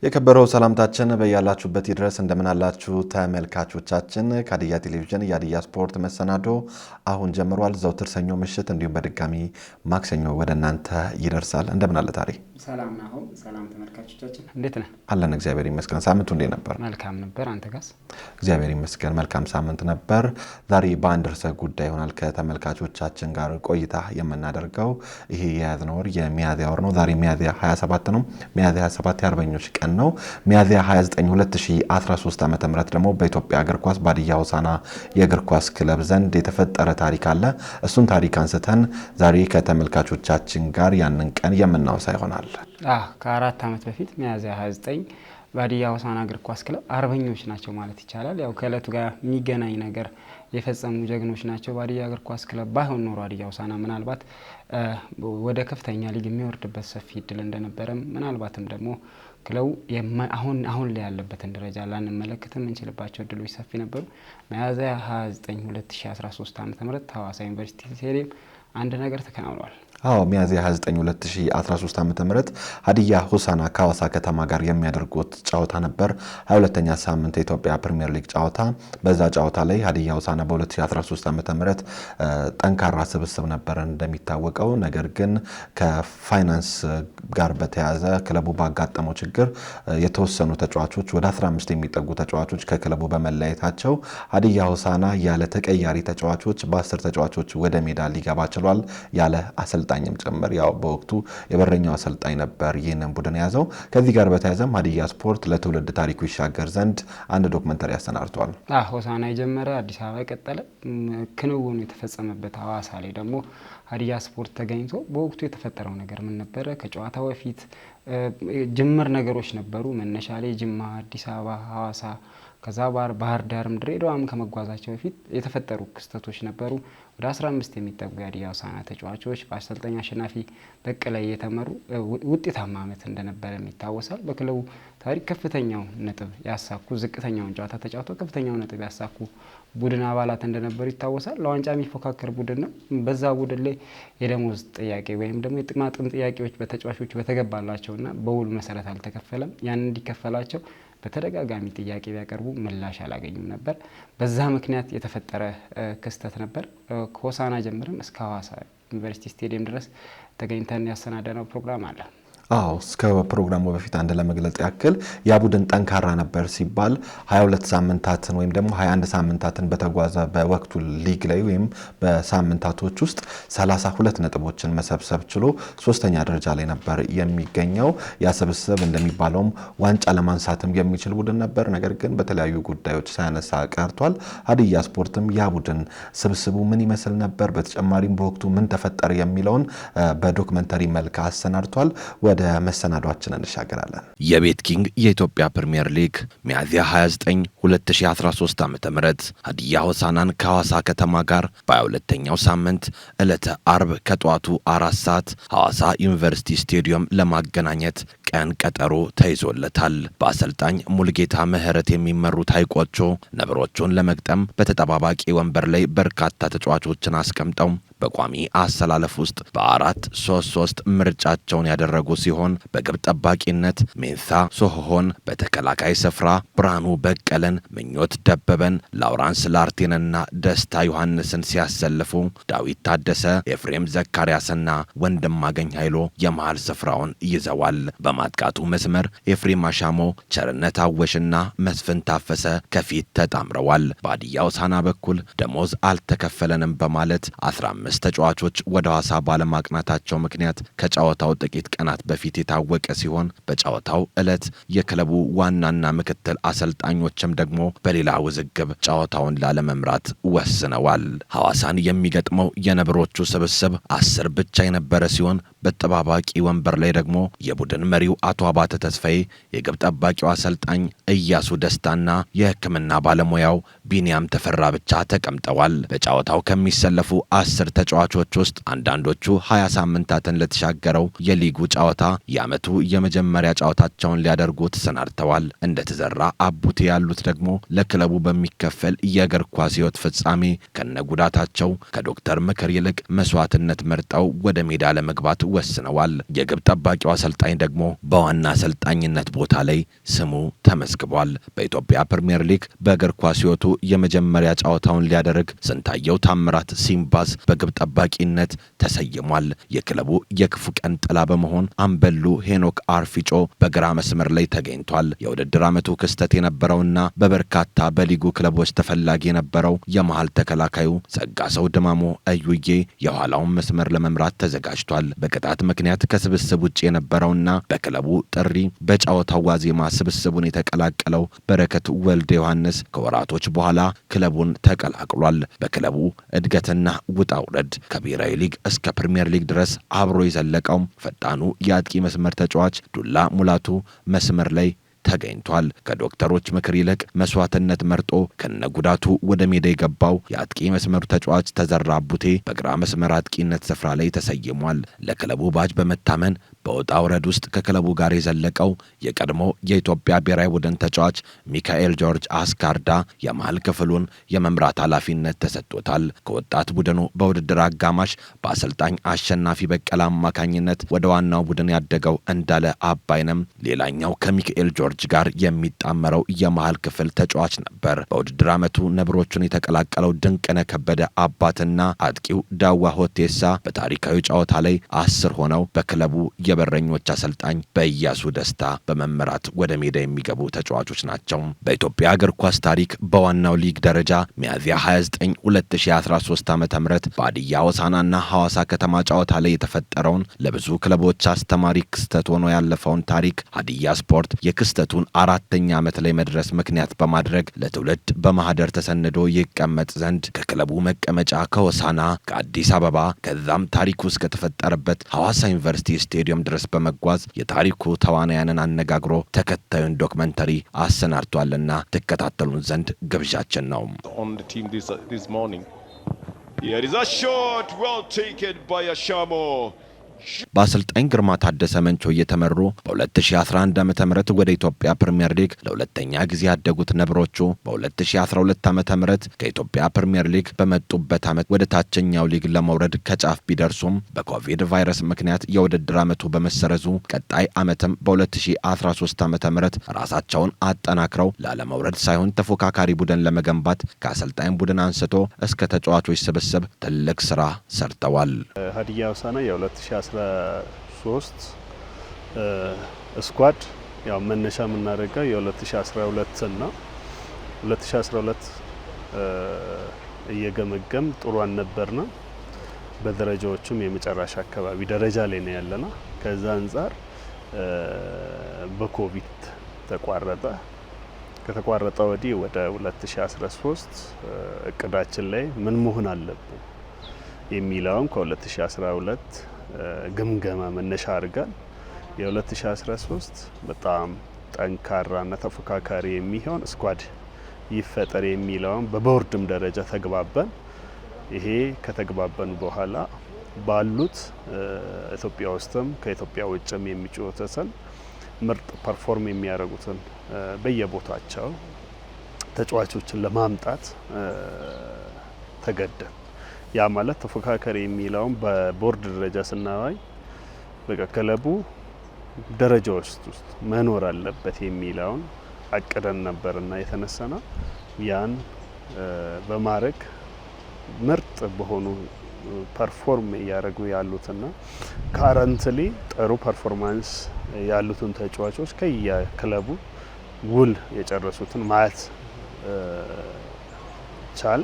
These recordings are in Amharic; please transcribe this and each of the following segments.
የከበረው ሰላምታችን በያላችሁበት ይድረስ እንደምን አላችሁ ተመልካቾቻችን ከሀዲያ ቴሌቪዥን የሀዲያ ስፖርት መሰናዶ አሁን ጀምሯል ዘውትር ሰኞ ምሽት እንዲሁም በድጋሚ ማክሰኞ ወደ እናንተ ይደርሳል እንደምን አለ ታሪ ሰላም ነው ሰላም ተመልካቾቻችን እንዴት ነህ አለን እግዚአብሔር ይመስገን ሳምንቱ እንዴት ነበር መልካም ነበር አንተ ጋስ እግዚአብሔር ይመስገን መልካም ሳምንት ነበር ዛሬ በአንድ ርዕሰ ጉዳይ ሆናል ከተመልካቾቻችን ጋር ቆይታ የምናደርገው ይሄ የያዝነው ወር የሚያዝያ ወር ነው ዛሬ ሚያዝያ 27 ነው ሚያዝያ 27 የአርበኞች ቀን ነው ሚያዝያ 29 2013 ዓ.ም ደግሞ በኢትዮጵያ እግር ኳስ በሀዲያ ሆሳዕና የእግር ኳስ ክለብ ዘንድ የተፈጠረ ታሪክ አለ እሱን ታሪክ አንስተን ዛሬ ከተመልካቾቻችን ጋር ያንን ቀን የምናወሳ ይሆናል ከአራት ዓመት በፊት ሚያዝያ 29 በሀዲያ ሆሳዕና እግር ኳስ ክለብ አርበኞች ናቸው ማለት ይቻላል ያው ከእለቱ ጋር የሚገናኝ ነገር የፈጸሙ ጀግኖች ናቸው በሀዲያ እግር ኳስ ክለብ ባይሆን ኖሮ ሀዲያ ሆሳዕና ምናልባት ወደ ከፍተኛ ሊግ የሚወርድበት ሰፊ እድል እንደነበረም ምናልባትም ደግሞ ክለቡ አሁን ላይ ያለበትን ደረጃ ላንመለከትም እንችልባቸው እድሎች ሰፊ ነበሩ ሚያዝያ 29 2013 ዓ.ም ሐዋሳ ዩኒቨርሲቲ ስቴዲየም አንድ ነገር ተከናውኗል ሚያዝያ 29 2013 ዓ.ም ሀዲያ ሆሳዕና ከሐዋሳ ከተማ ጋር የሚያደርጉት ጨዋታ ነበር 22ኛ ሳምንት የኢትዮጵያ ፕሪሚየር ሊግ ጨዋታ በዛ ጨዋታ ላይ ሀዲያ ሆሳዕና በ2013 ዓ.ም ጠንካራ ስብስብ ነበር እንደሚታወቀው ነገር ግን ከፋይናንስ ጋር በተያያዘ ክለቡ ባጋጠመው ችግር የተወሰኑ ተጫዋቾች ወደ 15 የሚጠጉ ተጫዋቾች ከክለቡ በመለያየታቸው ሀዲያ ሆሳዕና ያለ ተቀያሪ ተጫዋቾች በ10 ተጫዋቾች ወደ ሜዳ ሊገባ ችሏል ያለ አሰልጣኝም ጭምር ያው በወቅቱ የበረኛው አሰልጣኝ ነበር ይሄንን ቡድን ያዘው ከዚህ ጋር በተያያዘም ሀዲያ ስፖርት ለትውልድ ታሪኩ ይሻገር ዘንድ አንድ ዶክመንተሪ ያሰናድቷል ሆሳዕና የጀመረ አዲስ አበባ የቀጠለ ክንውኑ የተፈጸመበት ሐዋሳ ላይ ደግሞ ሀዲያ ስፖርት ተገኝቶ በወቅቱ የተፈጠረው ነገር ምን ነበር ከጨዋታው በፊት ጅምር ነገሮች ነበሩ መነሻ ላይ ጅማ አዲስ አበባ ሐዋሳ ከዛ ባህር ዳርም ድሬዳዋም ከመጓዛቸው በፊት የተፈጠሩ ክስተቶች ነበሩ ወደ 15 የሚጠጉ የሀዲያ ሆሳዕና ተጫዋቾች በአሰልጣኝ አሸናፊ በቀለ የተመሩ ውጤታማ ዓመት እንደነበረ ይታወሳል በክለቡ ታሪክ ከፍተኛው ነጥብ ያሳኩ ዝቅተኛውን ጨዋታ ተጫውተው ከፍተኛው ነጥብ ያሳኩ ቡድን አባላት እንደነበሩ ይታወሳል ለዋንጫ የሚፎካከር ቡድን ነው በዛ ቡድን ላይ የደሞዝ ጥያቄ ወይም ደግሞ የጥቅማጥቅም ጥያቄዎች በተጫዋቾች በተገባላቸውና በውል መሰረት አልተከፈለም ያን እንዲከፈላቸው በተደጋጋሚ ጥያቄ ቢያቀርቡ ምላሽ አላገኙም ነበር በዛ ምክንያት የተፈጠረ ክስተት ነበር ከሆሳዕና ጀምረን እስከ ሐዋሳ ዩኒቨርሲቲ ስቴዲየም ድረስ ተገኝተን ያሰናዳነው ፕሮግራም አለ እስከ ፕሮግራሙ በፊት አንድ ለመግለጽ ያክል ያ ቡድን ጠንካራ ነበር ሲባል 22 ሳምንታትን ወይም ደግሞ 21 ሳምንታትን በተጓዘ በወቅቱ ሊግ ላይ ወይም በሳምንታቶች ውስጥ 32 ነጥቦችን መሰብሰብ ችሎ ሶስተኛ ደረጃ ላይ ነበር የሚገኘው ያ ስብስብ እንደሚባለውም ዋንጫ ለማንሳትም የሚችል ቡድን ነበር ነገር ግን በተለያዩ ጉዳዮች ሳያነሳ ቀርቷል ሀዲያ ስፖርትም ያ ቡድን ስብስቡ ምን ይመስል ነበር በተጨማሪም በወቅቱ ምን ተፈጠረ የሚለውን በዶክመንተሪ መልክ አሰናድቷል ወደ መሰናዷችን እንሻገራለን የቤት ኪንግ የኢትዮጵያ ፕሪሚየር ሊግ ሚያዝያ 29 2013 ዓ.ም ሀዲያ ሆሳዕናን ከሐዋሳ ከተማ ጋር በ22ኛው ሳምንት ዕለተ አርብ ከጧቱ 4 ሰዓት ሐዋሳ ዩኒቨርሲቲ ስቴዲየም ለማገናኘት ቀን ቀጠሮ ተይዞለታል በአሰልጣኝ ሙልጌታ ምህረት የሚመሩት ሀይቆቹ ነብሮቹን ለመግጠም በተጠባባቂ ወንበር ላይ በርካታ ተጫዋቾችን አስቀምጠው በቋሚ አሰላለፍ ውስጥ በ4-3-3 ምርጫቸውን ያደረጉ ሲሆን በግብ ጠባቂነት ሜንሳ ሶሆን በተከላካይ ስፍራ ብርሃኑ በቀለን ምኞት ደበበን ላውራንስ ላርቴንና ደስታ ዮሐንስን ሲያሰልፉ ዳዊት ታደሰ ኤፍሬም ዘካሪያስና ወንድማገኝ ኃይሎ የመሃል ስፍራውን ይዘዋል በማጥቃቱ መስመር ኤፍሬም አሻሞ ቸርነት አወሽና መስፍን ታፈሰ ከፊት ተጣምረዋል በሀዲያ ሆሳዕና በኩል ደሞዝ አልተከፈለንም በማለት 15 ተጫዋቾች ወደ ሐዋሳ ባለማቅናታቸው ምክንያት ከጨዋታው ጥቂት ቀናት በፊት የታወቀ ሲሆን በጨዋታው ዕለት የክለቡ ዋናና ምክትል አሰልጣኞችም ደግሞ በሌላ ውዝግብ ጨዋታውን ላለመምራት ወስነዋል ሐዋሳን የሚገጥመው የነብሮቹ ስብስብ 10 ብቻ የነበረ ሲሆን በተጠባባቂ ወንበር ላይ ደግሞ የቡድን መሪው አቶ አባተ ተስፋዬ የግብ ጠባቂው አሰልጣኝ እያሱ ደስታና የሕክምና ባለሙያው ቢኒያም ተፈራ ብቻ ተቀምጠዋል በጨዋታው ከሚሰለፉ 10 ተጫዋቾች ውስጥ አንዳንዶቹ 20 ሳምንታትን ለተሻገረው የሊጉ ጨዋታ የዓመቱ የመጀመሪያ ጨዋታቸውን ሊያደርጉ ተሰናድተዋል። እንደ ተዘራ አቡቴ ያሉት ደግሞ ለክለቡ በሚከፈል የእግር ኳስ ሕይወት ፍጻሜ ከነጉዳታቸው ከዶክተር ምክር ይልቅ መስዋዕትነት መርጠው ወደ ሜዳ ለመግባት ወስነዋል። የግብ ጠባቂው አሰልጣኝ ደግሞ በዋና አሰልጣኝነት ቦታ ላይ ስሙ ተመዝግቧል። በኢትዮጵያ ፕሪሚየር ሊግ በእግር ኳስ ሕይወቱ የመጀመሪያ ጨዋታውን ሊያደርግ ስንታየው ታምራት ሲምባስ በግብ ጠባቂነት ተሰይሟል። የክለቡ የክፉ ቀን ጥላ በመሆን አምበሉ ሄኖክ አርፊጮ በግራ መስመር ላይ ተገኝቷል። የውድድር ዓመቱ ክስተት የነበረውና በበርካታ በሊጉ ክለቦች ተፈላጊ የነበረው የመሃል ተከላካዩ ጸጋሰው ድማሞ እዩዬ የኋላውን መስመር ለመምራት ተዘጋጅቷል። በቅጣት ምክንያት ከስብስብ ውጭ የነበረውና በክለቡ ጥሪ በጨዋታው ዋዜማ ስብስቡን የተቀላቀለው በረከት ወልደ ዮሐንስ ከወራቶች በኋላ ክለቡን ተቀላቅሏል። በክለቡ እድገትና ውጣ ውረድ ከብሔራዊ ሊግ እስከ ፕሪሚየር ሊግ ድረስ አብሮ የዘለቀው ፈጣኑ የአጥቂ መስመር ተጫዋች ዱላ ሙላቱ መስመር ላይ ተገኝቷል። ከዶክተሮች ምክር ይልቅ መስዋዕትነት መርጦ ከነጉዳቱ ወደ ሜዳ የገባው የአጥቂ መስመሩ ተጫዋች ተዘራ አቡቴ በግራ መስመር አጥቂነት ስፍራ ላይ ተሰይሟል። ለክለቡ ባጅ በመታመን በውጣ ውረድ ውስጥ ከክለቡ ጋር የዘለቀው የቀድሞ የኢትዮጵያ ብሔራዊ ቡድን ተጫዋች ሚካኤል ጆርጅ አስካርዳ የመሃል ክፍሉን የመምራት ኃላፊነት ተሰጥቶታል። ከወጣት ቡድኑ በውድድር አጋማሽ በአሰልጣኝ አሸናፊ በቀለ አማካኝነት ወደ ዋናው ቡድን ያደገው እንዳለ አባይነም ሌላኛው ከሚካኤል ጆርጅ ጋር የሚጣመረው የመሃል ክፍል ተጫዋች ነበር። በውድድር ዓመቱ ነብሮቹን የተቀላቀለው ድንቅነህ ከበደ አባትና አጥቂው ዳዋ ሆቴሳ በታሪካዊ ጨዋታ ላይ 10 ሆነው በክለቡ የበረኞች አሰልጣኝ በኢያሱ ደስታ በመመራት ወደ ሜዳ የሚገቡ ተጫዋቾች ናቸው። በኢትዮጵያ እግር ኳስ ታሪክ በዋናው ሊግ ደረጃ ሚያዝያ 29 2013 ዓ.ም በሀዲያ ሆሳዕናና ሐዋሳ ከተማ ጨዋታ ላይ የተፈጠረውን ለብዙ ክለቦች አስተማሪ ክስተት ሆኖ ያለፈውን ታሪክ ሀዲያ ስፖርት የክስተቱን 4ኛ ዓመት ላይ መድረስ ምክንያት በማድረግ ለትውልድ በማህደር ተሰንዶ ይቀመጥ ዘንድ ከክለቡ መቀመጫ ከሆሳዕና ከአዲስ አበባ ከዛም ታሪኩ እስከተፈጠረበት ሐዋሳ ዩኒቨርሲቲ ስቴዲየም ድረስ በመጓዝ የታሪኩ ተዋናያንን አነጋግሮ ተከታዩን ዶክመንተሪ አሰናድቷልና ተከታተሉን ዘንድ ግብዣችን ነው። በአሰልጣኝ ግርማ ታደሰ መንቾ እየተመሩ በ2011 ዓ.ም ወደ ኢትዮጵያ ፕሪሚየር ሊግ ለሁለተኛ ጊዜ ያደጉት ነብሮቹ በ2012 ዓ.ም ከኢትዮጵያ ፕሪሚየር ሊግ በመጡበት ዓመት ወደ ታችኛው ሊግ ለመውረድ ከጫፍ ቢደርሱም በኮቪድ ቫይረስ ምክንያት የውድድር ዓመቱ በመሰረዙ ቀጣይ ዓመትም በ2013 ዓ.ም ራሳቸውን አጠናክረው ላለመውረድ ሳይሆን ተፎካካሪ ቡድን ለመገንባት ከአሰልጣኝ ቡድን አንስቶ እስከ ተጫዋቾች ስብስብ ትልቅ ስራ ሰርተዋል። ሀዲያ ሆሳዕና የ2013 ስኳድ ያው መነሻ የምናደርገው የ2012 እና 2012 እየገመገም ጥሩ አልነበርና በደረጃዎቹም የመጨረሻ አካባቢ ደረጃ ላይ ነው ያለና ከዛ አንፃር በኮቪድ ተቋረጠ። ከተቋረጠ ወዲህ ወደ 2013 እቅዳችን ላይ ምን መሆን አለብን የሚለውን ከ2012 ግምገማ መነሻ አድርገን የ2013 በጣም ጠንካራና ተፎካካሪ የሚሆን ስኳድ ይፈጠር የሚለውን በቦርድም ደረጃ ተግባበን። ይሄ ከተግባበን በኋላ ባሉት ኢትዮጵያ ውስጥም ከኢትዮጵያ ውጭም የሚጫወቱትን ምርጥ ፐርፎርም የሚያደርጉትን በየቦታቸው ተጫዋቾችን ለማምጣት ተገደን። ያ ማለት ተፎካካሪ የሚለውን በቦርድ ደረጃ ስናይ በቃ ክለቡ ደረጃዎች ውስጥ መኖር አለበት የሚለውን አቅደን ነበርና የተነሳና ያን በማድረግ ምርጥ በሆኑ ፐርፎርም እያደረጉ ያሉትና ካረንትሊ ጥሩ ፐርፎርማንስ ያሉትን ተጫዋቾች ከየክለቡ ውል የጨረሱትን ማየት ቻል።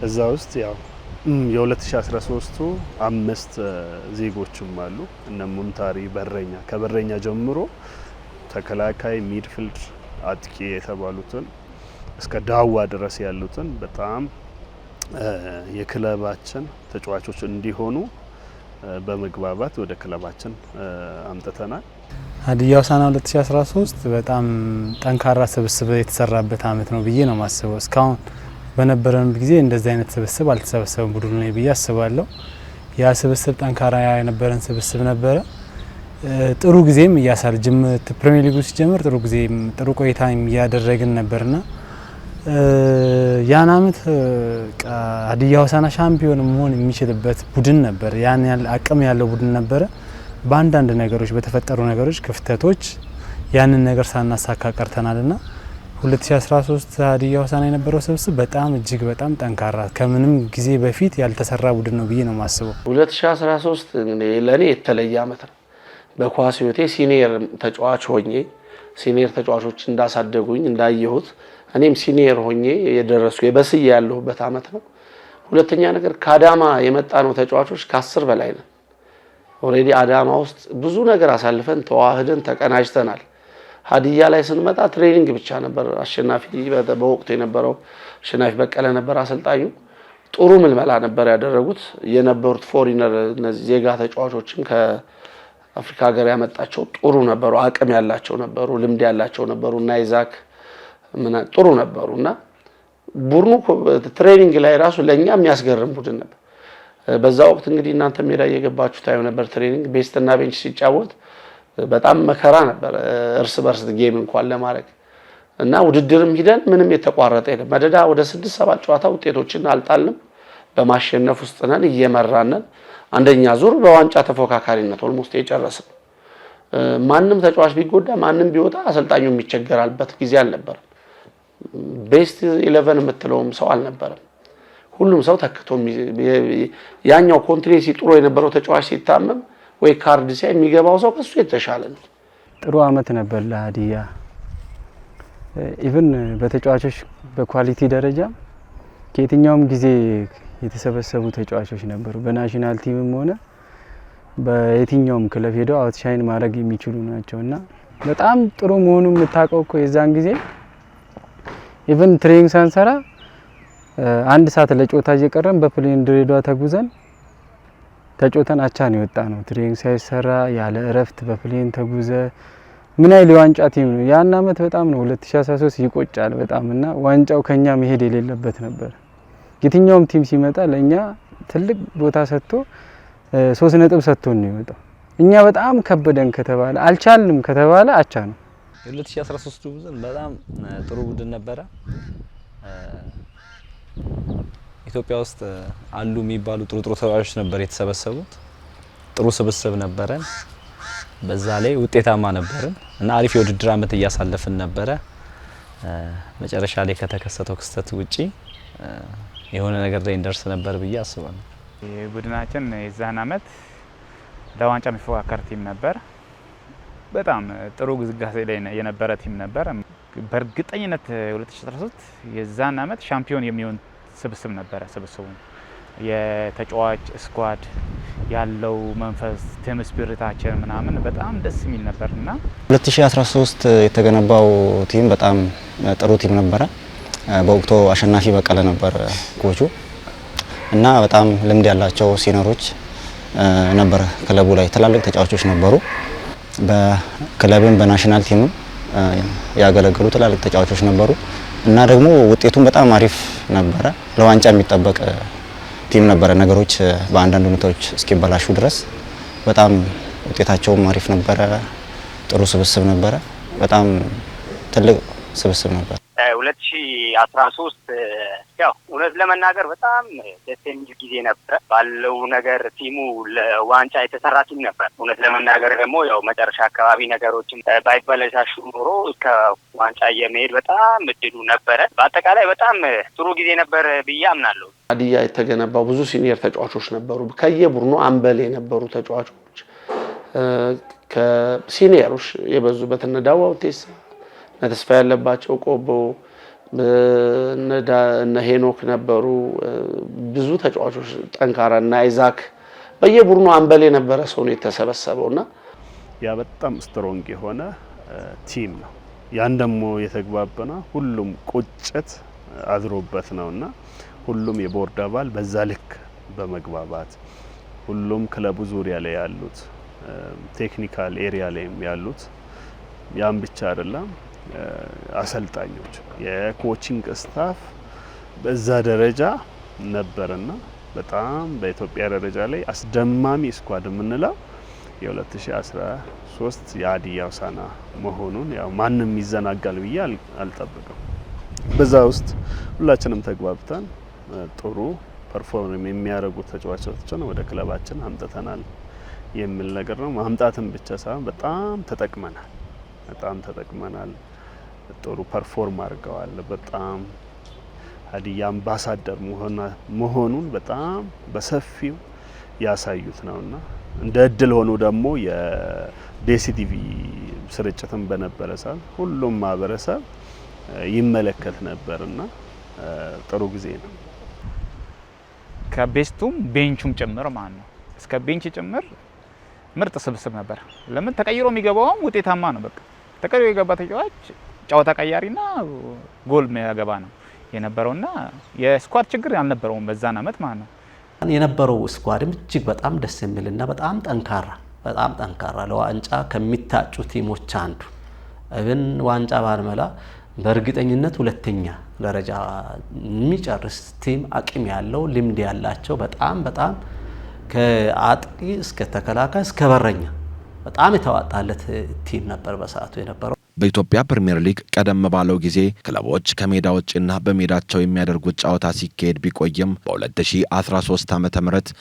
እዛ ውስጥ ያው የ2013ቱ 5 ዜጎችም አሉ። እነ ሙንታሪ በረኛ ከበረኛ ጀምሮ ተከላካይ፣ ሚድፊልድ፣ አጥቂ የተባሉትን እስከ ዳዋ ድረስ ያሉትን በጣም የክለባችን ተጫዋቾች እንዲሆኑ በመግባባት ወደ ክለባችን አምጥተናል። ሀዲያ ሆሳዕና 2013 በጣም ጠንካራ ስብስብ የተሰራበት አመት ነው ብዬ ነው ማስበው። እስካሁን በነበረን ጊዜ እንደዚህ አይነት ስብስብ አልተሰበሰበም ቡድኑ ላይ ብዬ አስባለሁ። ያ ስብስብ ጠንካራ የነበረን ስብስብ ነበረ። ጥሩ ጊዜም ፕሪሚየር ሊጉ ሲጀምር ጥሩ ቆይታ እያደረግን ነበርና ያን አመት ሀዲያ ሆሳዕና ሻምፒዮን መሆን የሚችልበት ቡድን ነበር። ያን ያህል አቅም ያለው ቡድን ነበረ። በአንዳንድ ነገሮች በተፈጠሩ ነገሮች ክፍተቶች ያንን ነገር ሳናሳካ ቀርተናልና 2013 ሀዲያ ሆሳዕና የነበረው ስብስብ በጣም እጅግ በጣም ጠንካራ ከምንም ጊዜ በፊት ያልተሰራ ቡድን ነው ብዬ ነው የማስበው። 2013 ለኔ የተለየ አመት ነው። በኳስ ህይወቴ ሲኒየር ተጫዋች ሆኜ ሲኒየር ተጫዋቾች እንዳሳደጉኝ እንዳየሁት እኔም ሲኒየር ሆኜ የደረስኩ የበስዬ ያለሁበት አመት ነው። ሁለተኛ ነገር ከአዳማ የመጣ ነው ተጫዋቾች ከ10 በላይ ነን። ኦሬዲ አዳማ ውስጥ ብዙ ነገር አሳልፈን ተዋህደን ተቀናጅተናል። ሀዲያ ላይ ስንመጣ ትሬኒንግ ብቻ ነበር። አሸናፊ በወቅቱ የነበረው አሸናፊ በቀለ ነበር አሰልጣኙ። ጥሩ ምልመላ ነበር ያደረጉት። የነበሩት ፎሪነር እነዚህ ዜጋ ተጫዋቾችም ከአፍሪካ ሀገር ያመጣቸው ጥሩ ነበሩ፣ አቅም ያላቸው ነበሩ፣ ልምድ ያላቸው ነበሩ እና አይዛክ ጥሩ ነበሩና ቡድኑ ትሬኒንግ ላይ ራሱ ለኛ የሚያስገርም ቡድን ነበር። በዛ ወቅት እንግዲህ እናንተ ሜዳ እየገባችሁ ታዩ ነበር። ትሬኒንግ ቤስት እና ቤንች ሲጫወት በጣም መከራ ነበር እርስ በርስ ጌም እንኳን ለማድረግ እና ውድድርም ሂደን ምንም የተቋረጠ የለም። መደዳ ወደ 6-7 ጨዋታ ውጤቶችን አልጣልንም። በማሸነፍ ውስጥ ነን፣ እየመራን ነን። አንደኛ ዙር በዋንጫ ተፎካካሪነት ኦልሞስት የጨረስን። ማንም ተጫዋች ቢጎዳ ማንም ቢወጣ አሰልጣኙ የሚቸገራልበት ጊዜ አልነበረም። ቤስት 11 የምትለውም ሰው አልነበረም። ሁሉም ሰው ተክቶ ያኛው ኮንትሪንሲ ጥሩ የነበረው ተጫዋች ሲታመም ወይ ካርድ ሲያይ የሚገባው ሰው ከሱ የተሻለ ነው። ጥሩ አመት ነበር ለሀዲያ። ኢቭን በተጫዋቾች በኳሊቲ ደረጃ ከየትኛውም ጊዜ የተሰበሰቡ ተጫዋቾች ነበሩ። በናሽናል ቲምም ሆነ በየትኛውም ክለብ ሄደው አውትሻይን ማድረግ የሚችሉ ናቸውና በጣም ጥሩ መሆኑን የምታውቀው እኮ የዛን ጊዜ ኢቭን ትሬኒንግ ሳንሰራ አንድ ሰዓት ለጨዋታ እየቀረን በፕሌን ድሬዳዋ ተጉዘን ተጫውተን አቻ ነው የወጣ ነው። ትሬኒንግ ሳይሰራ ያለ እረፍት በፕሌን ተጉዘ ምን አይል ዋንጫ ቲም ነው። ያን አመት በጣም ነው 2013 ይቆጫል በጣም እና ዋንጫው ከኛ መሄድ የሌለበት ነበር። የትኛውም ቲም ሲመጣ ለኛ ትልቅ ቦታ ሰጥቶ 3 ነጥብ ሰጥቶን ነው የወጣው። እኛ በጣም ከበደን ከተባለ አልቻልንም ከተባለ አቻ ነው። 2013 ቡድን በጣም ጥሩ ቡድን ነበረ። ኢትዮጵያ ውስጥ አሉ የሚባሉ ጥሩ ተጫዋቾች ነበር የተሰበሰቡት። ጥሩ ስብስብ ነበረን። በዛ ላይ ውጤታማ ነበርን እና አሪፍ የውድድር አመት እያሳለፍን ነበረ። መጨረሻ ላይ ከተከሰተው ክስተት ውጪ የሆነ ነገር ላይ እንደርስ ነበር ብዬ አስባለሁ። ቡድናችን የዛን አመት ለዋንጫ የሚፎካከር ቲም ነበር። በጣም ጥሩ ግስጋሴ ላይ የነበረ ቲም ነበር። በእርግጠኝነት 2013 የዛን አመት ሻምፒዮን የሚሆን ስብስብ ነበረ። ስብስቡ የተጫዋች ስኳድ ያለው መንፈስ ቲም ስፒሪታችን ምናምን በጣም ደስ የሚል ነበርና 2013 የተገነባው ቲም በጣም ጥሩ ቲም ነበረ። በወቅቱ አሸናፊ በቀለ ነበር ኮቹ እና በጣም ልምድ ያላቸው ሲኒየሮች ነበር። ክለቡ ላይ ትላልቅ ተጫዋቾች ነበሩ። በክለብም በናሽናል ቲምም ያገለገሉ ትላልቅ ተጫዋቾች ነበሩ እና ደግሞ ውጤቱም በጣም አሪፍ ነበረ። ለዋንጫ የሚጠበቅ ቲም ነበረ። ነገሮች በአንዳንድ ሁኔታዎች እስኪበላሹ ድረስ በጣም ውጤታቸውም አሪፍ ነበረ። ጥሩ ስብስብ ነበረ። በጣም ትልቅ ስብስብ ነበር። 2013 ያው እውነት ለመናገር በጣም ደስ የሚል ጊዜ ነበር። ባለው ነገር ቲሙ ለዋንጫ የተሰራ ቲም ነበር። እውነት ለመናገር ደግሞ ያው መጨረሻ አካባቢ ነገሮችን ባይበላሹ ኖሮ እስከ ዋንጫ የመሄድ በጣም እድሉ ነበረ። በአጠቃላይ በጣም ጥሩ ጊዜ ነበር ብዬ አምናለሁ። ሀዲያ የተገነባው ብዙ ሲኒየር ተጫዋቾች ነበሩ። ከየቡድኑ አምበል የነበሩ ተጫዋቾች ከሲኒየሮች የበዙበት እነ ዳዋው ቴሳ፣ ተስፋ ያለባቸው ቆቦ፣ እነ ሄኖክ ነበሩ። ብዙ ተጫዋቾች ጠንካራ እና አይዛክ በየቡድኑ አምበል የነበረ ሰው ነው የተሰበሰበውና ያ በጣም ስትሮንግ የሆነ ቲም ነው። ያን ደግሞ የተግባበና ሁሉም ቁጭት አድሮበት ነውና ሁሉም የቦርድ አባል በዛ ልክ በመግባባት ሁሉም ክለቡ ዙሪያ ላይ ያሉት ቴክኒካል ኤሪያ ላይም ያሉት ያን ብቻ አይደለም፣ አሰልጣኞች፣ የኮቺንግ ስታፍ በዛ ደረጃ ነበርና በጣም በኢትዮጵያ ደረጃ ላይ አስደማሚ ስኳድ የምንለው የ2013 የሀዲያ ሆሳዕና መሆኑን ያው ማንም ይዘናጋል ብዬ አልጠብቅም። በዛ ውስጥ ሁላችንም ተግባብተን ጥሩ ፐርፎርም የሚያደርጉ ተጫዋቾችን ወደ ክለባችን አምጥተናል የሚል ነገር ነው። ማምጣትም ብቻ ሳይሆን በጣም ተጠቅመናል። ጥሩ ፐርፎርም አድርገዋል። በጣም ሀዲያ አምባሳደር መሆኑን በጣም በሰፊው ያሳዩት ነውና እንደ እድል ሆኖ ደግሞ የዲሲቲቪ ስርጭትም በነበረ ሰዓት ሁሉም ማህበረሰብ ይመለከት ነበርና ጥሩ ጊዜ ነው። ከቤስቱም ቤንቹም ጭምር ማለት ነው እስከ ቤንች ጭምር ምርጥ ስብስብ ነበር። ለምን ተቀይሮ የሚገባውም ውጤታማ ነው። በቃ ተቀይሮ የገባ ተጫዋች ጨዋታ ቀያሪና ጎል የሚያገባ ነው የነበረውና የስኳድ ችግር አልነበረውም በዛን አመት ማለት ነው። የነበረው ስኳድም እጅግ በጣም ደስ የሚልና በጣም ጠንካራ ለዋንጫ ከሚታጩ ቲሞች አንዱ እብን ዋንጫ ባልመላ በእርግጠኝነት ሁለተኛ ደረጃ የሚጨርስ ቲም አቅም ያለው ልምድ ያላቸው በጣም ከአጥቂ እስከ ተከላካይ እስከ በረኛ በጣም የተዋጣለት ቲም ነበር በሰዓቱ የነበረው። በኢትዮጵያ ፕሪሚየር ሊግ ቀደም ባለው ጊዜ ክለቦች ከሜዳ ውጭና በሜዳቸው የሚያደርጉት ጨዋታ ሲካሄድ ቢቆይም በ2013 ዓ.ም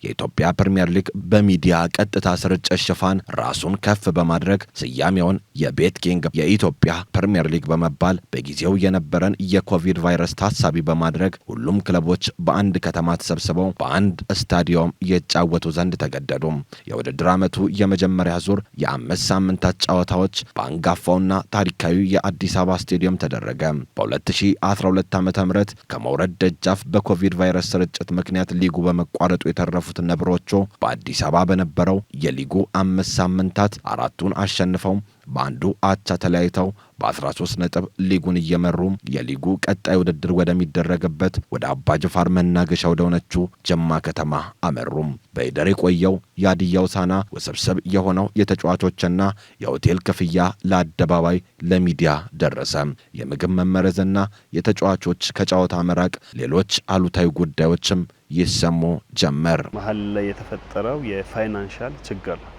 የኢትዮጵያ ፕሪሚየር ሊግ በሚዲያ ቀጥታ ስርጭት ሽፋን ራሱን ከፍ በማድረግ ስያሜውን የቤት ኪንግ የኢትዮጵያ ፕሪሚየር ሊግ በመባል በጊዜው የነበረን የኮቪድ ቫይረስ ታሳቢ በማድረግ ሁሉም ክለቦች በአንድ ከተማ ተሰብስበው በአንድ ስታዲየም እየተጫወቱ ዘንድ ተገደዱ። የውድድር ዓመቱ የመጀመሪያ ዙር የ5 ሳምንታት ጨዋታዎች በአንጋፋውና ታሪካዊ የአዲስ አበባ ስቴዲየም ተደረገ። በ2012 ዓ.ም ከመውረድ ደጃፍ በኮቪድ ቫይረስ ስርጭት ምክንያት ሊጉ በመቋረጡ የተረፉት ነብሮቹ በአዲስ አበባ በነበረው የሊጉ 5 ሳምንታት 4ቱን አሸንፈው በአንዱ አቻ ተለያይተው በ13 ነጥብ ሊጉን እየመሩ የሊጉ ቀጣይ ውድድር ወደሚደረግበት ወደ አባጅፋር መናገሻ ወደሆነችው ጅማ ከተማ አመሩም። በይደር የቆየው የሀዲያ ሆሳዕና ውስብስብ የሆነው የተጫዋቾችና የሆቴል ክፍያ ለአደባባይ ለሚዲያ ደረሰ። የምግብ መመረዝና የተጫዋቾች ከጨዋታ መራቅ፣ ሌሎች አሉታዊ ጉዳዮችም ይሰሙ ጀመር። መሀል ላይ የተፈጠረው የፋይናንሻል ችግር ነው።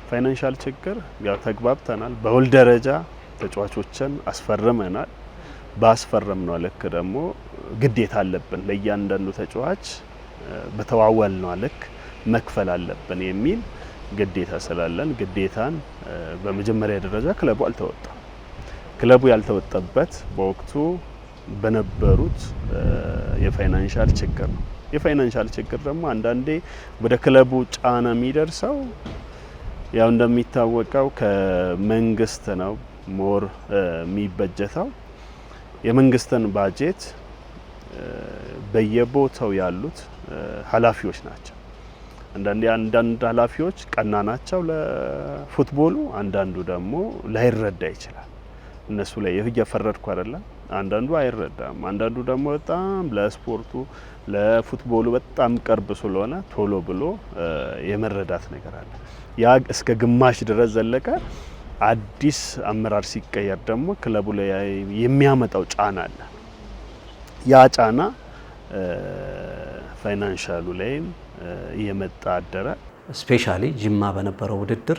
ፋይናንሻል ችግር ያው ተግባብተናል። በሁል ደረጃ ተጫዋቾችን አስፈርመናል። ባስፈረምነው ልክ ደግሞ ግዴታ አለብን ለእያንዳንዱ ተጫዋች በተዋዋልነው ልክ መክፈል አለብን የሚል ግዴታ ስላለን ግዴታን በመጀመሪያ ደረጃ ክለቡ አልተወጣም። ክለቡ ያልተወጣበት በወቅቱ በነበሩት የፋይናንሻል ችግር ነው። የፋይናንሻል ችግር ደግሞ አንዳንዴ ወደ ክለቡ ጫና የሚደርሰው ያው እንደሚታወቀው ከመንግስት ነው ሞር የሚበጀተው። የመንግስትን ባጀት በየቦታው ያሉት ኃላፊዎች ናቸው። አንዳንድ ኃላፊዎች ቀና ናቸው ለፉትቦሉ፣ አንዳንዱ ደግሞ ላይረዳ ይችላል። እነሱ ላይ እየፈረድኩ አይደለም። አንዳንዱ አይረዳም፣ አንዳንዱ ደግሞ በጣም ለስፖርቱ ለፉትቦሉ በጣም ቅርብ ስለሆነ ቶሎ ብሎ የመረዳት ነገር አለ። ያ እስከ ግማሽ ድረስ ዘለቀ። አዲስ አመራር ሲቀየር ደግሞ ክለቡ ላይ የሚያመጣው ጫና አለ። ያ ጫና ፋይናንሻሉ ላይም እየመጣ አደረ። ስፔሻሊ ጅማ በነበረው ውድድር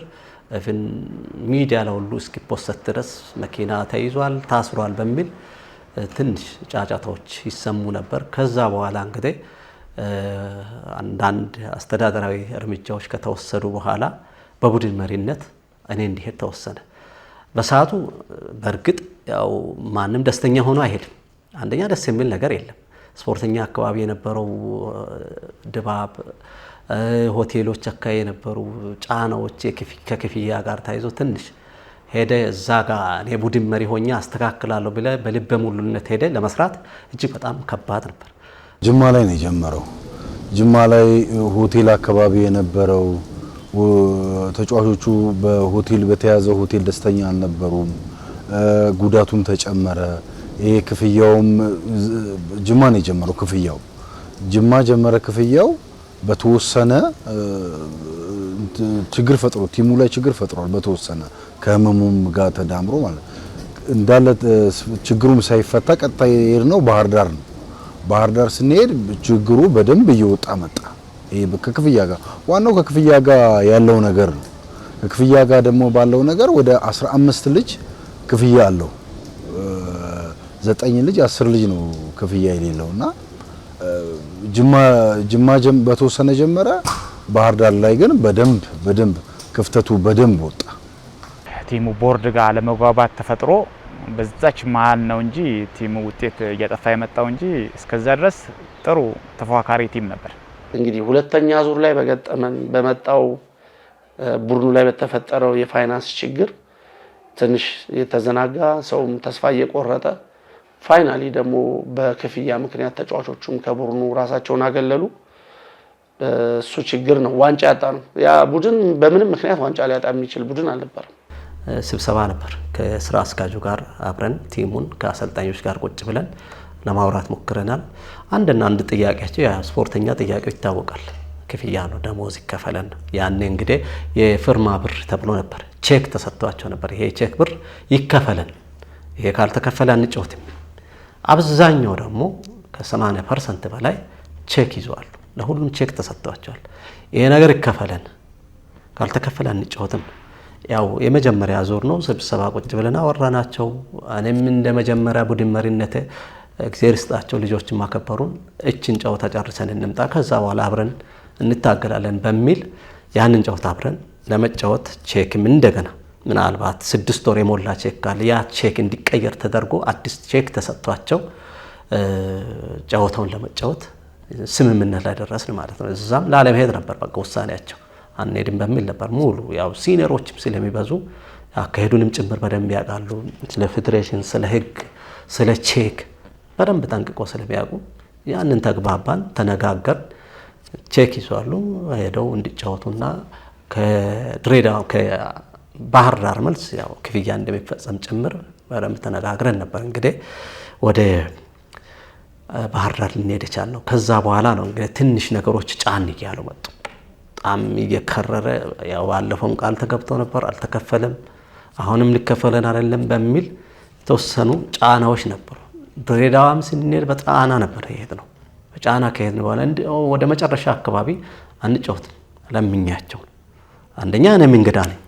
ሚዲያ ላይ ሁሉ እስኪፖስት ድረስ መኪና ተይዟል፣ ታስሯል በሚል ትንሽ ጫጫታዎች ይሰሙ ነበር። ከዛ በኋላ እንግዲህ አንዳንድ አስተዳደራዊ እርምጃዎች ከተወሰዱ በኋላ በቡድን መሪነት እኔ እንዲሄድ ተወሰነ። በሰዓቱ በእርግጥ ያው ማንም ደስተኛ ሆኖ አይሄድም። አንደኛ ደስ የሚል ነገር የለም። ስፖርተኛ አካባቢ የነበረው ድባብ፣ ሆቴሎች አካባቢ የነበሩ ጫናዎች ከክፍያ ጋር ታይዞ ትንሽ ሄደ እዛ ጋር እኔ ቡድን መሪ ሆኜ አስተካክላለሁ ብለ በልበ ሙሉነት ሄደ ለመስራት እጅግ በጣም ከባድ ነበር። ጅማ ላይ ነው የጀመረው። ጅማ ላይ ሆቴል አካባቢ የነበረው ተጫዋቾቹ በሆቴል በተያዘው ሆቴል ደስተኛ አልነበሩም። ጉዳቱም ተጨመረ። ይሄ ክፍያውም ጅማ ነው የጀመረው። ክፍያው ጅማ ጀመረ። ክፍያው በተወሰነ ችግር ፈጥሮ ቲሙ ላይ ችግር ፈጥሯል። በተወሰነ ከህመሙም ጋር ተዳምሮ ማለት እንዳለ ችግሩም ሳይፈታ ቀጣይ ሄድ ነው ባህር ዳር ነው። ባህር ዳር ስንሄድ ችግሩ በደንብ እየወጣ መጣ። ይሄ ከክፍያ ጋር ዋናው ከክፍያ ጋር ያለው ነገር ነው። ከክፍያ ጋር ደግሞ ባለው ነገር ወደ 15 ልጅ ክፍያ አለው። 9 ልጅ 10 ልጅ ነው ክፍያ የሌለውና ጅማ በተወሰነ ጀመረ። ባህር ዳር ላይ ግን በደንብ ክፍተቱ በደንብ ወጣ። ቲሙ ቦርድ ጋር ለመግባባት ተፈጥሮ በዛች መሀል ነው እንጂ ቲሙ ውጤት እያጠፋ የመጣው እንጂ እስከዛ ድረስ ጥሩ ተፎካካሪ ቲም ነበር። እንግዲህ ሁለተኛ ዙር ላይ በመጣው ቡድኑ ላይ በተፈጠረው የፋይናንስ ችግር ትንሽ የተዘናጋ ሰውም ተስፋ እየቆረጠ ፋይናሊ ደግሞ በክፍያ ምክንያት ተጫዋቾቹም ከቡድኑ ራሳቸውን አገለሉ። እሱ ችግር ነው ዋንጫ ያጣ ነው። ያ ቡድን በምንም ምክንያት ዋንጫ ሊያጣ የሚችል ቡድን አልነበረም። ስብሰባ ነበር ከስራ አስኪያጁ ጋር አብረን ቲሙን ከአሰልጣኞች ጋር ቁጭ ብለን ለማውራት ሞክረናል። አንድ ጥያቄያቸው የስፖርተኛ ጥያቄው ይታወቃል። ክፍያ ነው፣ ደሞዝ ይከፈለን። ያኔ እንግዲህ የፍርማ ብር ተብሎ ነበር፣ ቼክ ተሰጥቷቸው ነበር። ይሄ ቼክ ብር ይከፈለን፣ ይሄ ካልተከፈለ አንጫወትም። አብዛኛው ደግሞ ከ80% በላይ ቼክ ይዘዋል። ለሁሉም ቼክ ተሰጥቷቸዋል። ይሄ ነገር ይከፈለን፣ ካልተከፈለ አንጫወትም። ያው የመጀመሪያ ዙር ነው። ስብሰባ ቁጭ ብለን አወራናቸው። እኔም እንደ መጀመሪያ ቡድን መሪነቴ እግዚአብሔር ይስጣቸው ልጆችን ማከበሩን እችን ጨዋታ ጨርሰን እንምጣ፣ ከዛ በኋላ አብረን እንታገላለን በሚል ያንን ጨዋታ አብረን ለመጫወት ቼክም እንደገና ምናልባት 6 ወር የሞላ ቼክ ካለ ያ ቼክ እንዲቀየር ተደርጎ አዲስ ቼክ ተሰጥቷቸው ጨዋታውን ለመጫወት ስምምነት ላይ ደረስን ማለት ነው። እዛም ላለመሄድ ነበር በቃ ውሳኔያቸው፣ አንሄድም በሚል ነበር። ሙሉ ያው ሲኒየሮችም ስለሚበዙ አካሄዱንም ጭምር በደንብ ያውቃሉ። ስለ ፌዴሬሽን፣ ስለ ሕግ፣ ስለ ቼክ በደንብ ጠንቅቆ ስለሚያውቁ ያንን ተግባባን፣ ተነጋገርን። ቼክ ይዟሉ ሄደው እንዲጫወቱና ከድሬዳዋ ከባህር ዳር መልስ ያው ክፍያ እንደሚፈጸም ጭምር በደንብ ተነጋግረን ነበር። እንግዲህ ወደ ባህር ዳር ልንሄድ የቻልነው ከዛ በኋላ ነው። እንግዲህ ትንሽ ነገሮች ጫን እያሉ መጡ። በጣም እየከረረ ያው ባለፈውም ቃል ተገብቶ ነበር፣ አልተከፈለም። አሁንም ሊከፈለን አይደለም በሚል የተወሰኑ ጫናዎች ነበሩ። ድሬዳዋም ስንሄድ በጫና ነበር የሄድነው። በጫና ከሄድን በኋላ ወደ መጨረሻ አካባቢ አንጫወትም ለምኛቸው። አንደኛ እኔም እንግዳ ነኝ፣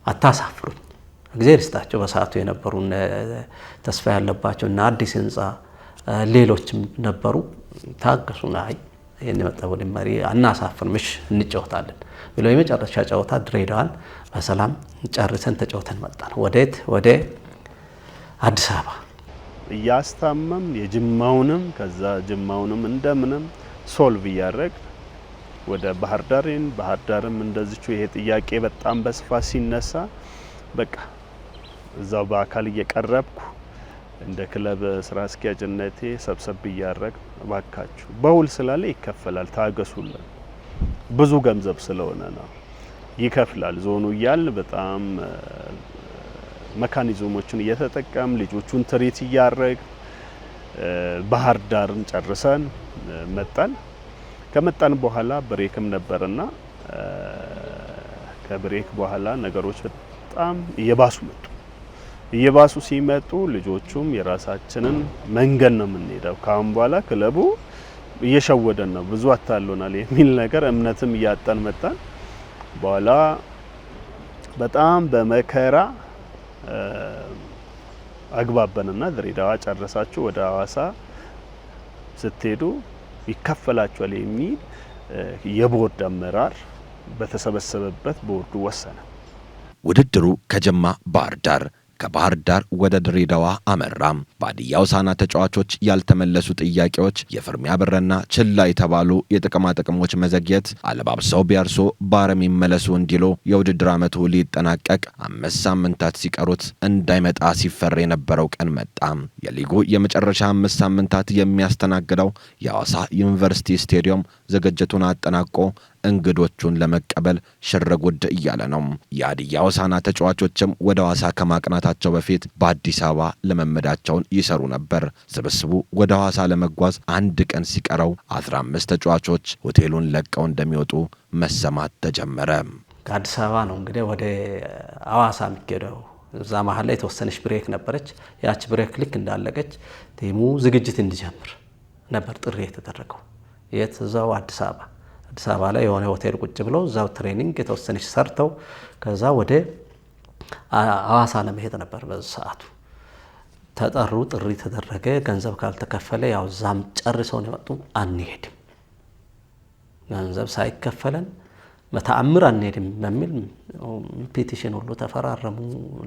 አታሳፍሩኝ። እግዚአብሔር ይስጣቸው በሰዓቱ የነበሩ ተስፋ ያለባቸው እና አዲስ ህንፃ ሌሎችም ነበሩ። ታገሱና አይ ይሄን የመጣው ቡድን መሪ አናሳፍርምሽ እንጫወታለን ብለው የመጨረሻ ጨዋታ ድሬዳዋን በሰላም ጨርሰን ተጫውተን መጣን። ወዴት? ወደ አዲስ አበባ እያስታመም የጅማውንም ከዛ ጅማውንም እንደምንም ሶልቭ እያደረግ ወደ ባህር ዳርም እንደዚቹ ይሄ ጥያቄ በጣም በስፋት ሲነሳ በቃ እዛው በአካል እየቀረብኩ እንደ ክለብ ስራ አስኪያጅነቴ ሰብሰብ እያደረግ ባካችሁ በውል ስላለ ይከፈላል፣ ታገሱልን፣ ብዙ ገንዘብ ስለሆነ ነው ይከፍላል ዞኑ እያል በጣም መካኒዝሞችን እየተጠቀም ልጆቹን ትሪት እያደረግ ባህር ዳርን ጨርሰን መጣን። ከመጣን በኋላ ብሬክም ነበርና ከብሬክ በኋላ ነገሮች በጣም እየባሱ ሲመጡ ልጆቹም የራሳችንን መንገድ ነው የምንሄደው፣ ካሁን በኋላ ክለቡ እየሸወደን ነው፣ ብዙ አታሎናል የሚል ነገር እምነትም እያጣን መጣን። በኋላ በጣም በመከራ አግባበንና ድሬዳዋ ጨረሳችሁ ወደ ሐዋሳ ስትሄዱ ይከፈላችኋል የሚል የቦርድ አመራር በተሰበሰበበት ቦርዱ ወሰነ። ውድድሩ ከጅማ ባህር ዳር ከባህር ዳር ወደ ድሬዳዋ አመራም። በሀዲያ ሆሳዕና ተጫዋቾች ያልተመለሱ ጥያቄዎች፣ የፍርሚያ ብርና ችላ የተባሉ የጥቅማ ጥቅሞች መዘግየት፣ አለባብሰው ቢያርሶ ባረም ይመለሱ እንዲሉ የውድድር ዓመቱ ሊጠናቀቅ 5 ሳምንታት ሲቀሩት እንዳይመጣ ሲፈር የነበረው ቀን መጣ። የሊጉ የመጨረሻ 5 ሳምንታት የሚያስተናግደው የሐዋሳ ዩኒቨርሲቲ ስቴዲየም ዝግጅቱን አጠናቆ እንግዶቹን ለመቀበል ሽርጉድ እያለ ነው። የሀዲያ ሆሳዕና ተጫዋቾችም ወደ ሐዋሳ ከማቅናታቸው በፊት በአዲስ አበባ ለመመዳቸውን ይሰሩ ነበር። ስብስቡ ወደ ሐዋሳ ለመጓዝ 1 ቀን ሲቀረው 15 ተጫዋቾች ሆቴሉን ለቀው እንደሚወጡ መሰማት ተጀመረ። ከአዲስ አበባ ነው እንግዲህ ወደ ሐዋሳ የሚሄደው። እዛ መሀል ላይ የተወሰነች ብሬክ ነበረች። ያች ብሬክ ልክ እንዳለቀች ቲሙ ዝግጅት እንዲጀምር ነበር ጥሪ የተደረገው። የት? እዛው አዲስ አበባ ላይ የሆነ ሆቴል ቁጭ ብለው እዛው ትሬኒንግ የተወሰነች ሰርተው ከዛ ወደ ሐዋሳ ለመሄድ ነበር በሰዓቱ ተጠሩ። ጥሪ ተደረገ። ገንዘብ ካልተከፈለ ያው ዛም ጨርሰው ነው የመጡ። አንሄድም፣ ገንዘብ ሳይከፈለን በተአምር አንሄድም በሚል ፔቲሽን ሁሉ ተፈራረሙ።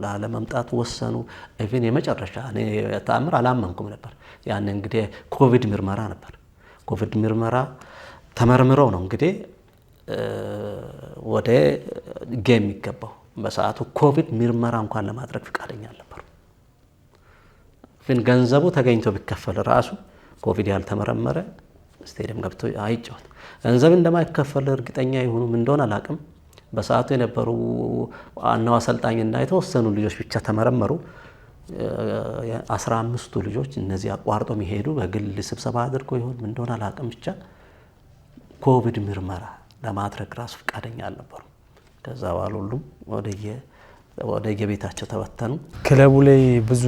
ላለመምጣት ወሰኑ። ኢቭን የመጨረሻ እኔ ተአምር አላመንኩም ነበር። ያን እንግዲህ ኮቪድ ምርመራ ነበር። ኮቪድ ምርመራ ተመርምረው ነው እንግዲህ ወደ ጌም የሚገባው። በሰዓቱ ኮቪድ ምርመራ እንኳን ለማድረግ ፍቃደኛ አልነበሩ። ግን ገንዘቡ ተገኝቶ ቢከፈል ራሱ ኮቪድ ያልተመረመረ ስቴዲየም ገብቶ አይጫወት። ገንዘብ እንደማይከፈል እርግጠኛ ይሁኑ ምን እንደሆነ አላቅም። በሰዓቱ የነበሩ ዋናው አሰልጣኝና የተወሰኑ ልጆች ብቻ ተመረመሩ። 15ቱ ልጆች እነዚህ አቋርጦ የሚሄዱ በግል ስብሰባ አድርጎ ይሁን ምን እንደሆነ አላቅም፣ ብቻ ኮቪድ ምርመራ ለማድረግ ራሱ ፍቃደኛ አልነበሩ። ከዛ በኋላ ሁሉም ወደ የቤታቸው ተበተኑ። ክለቡ ላይ ብዙ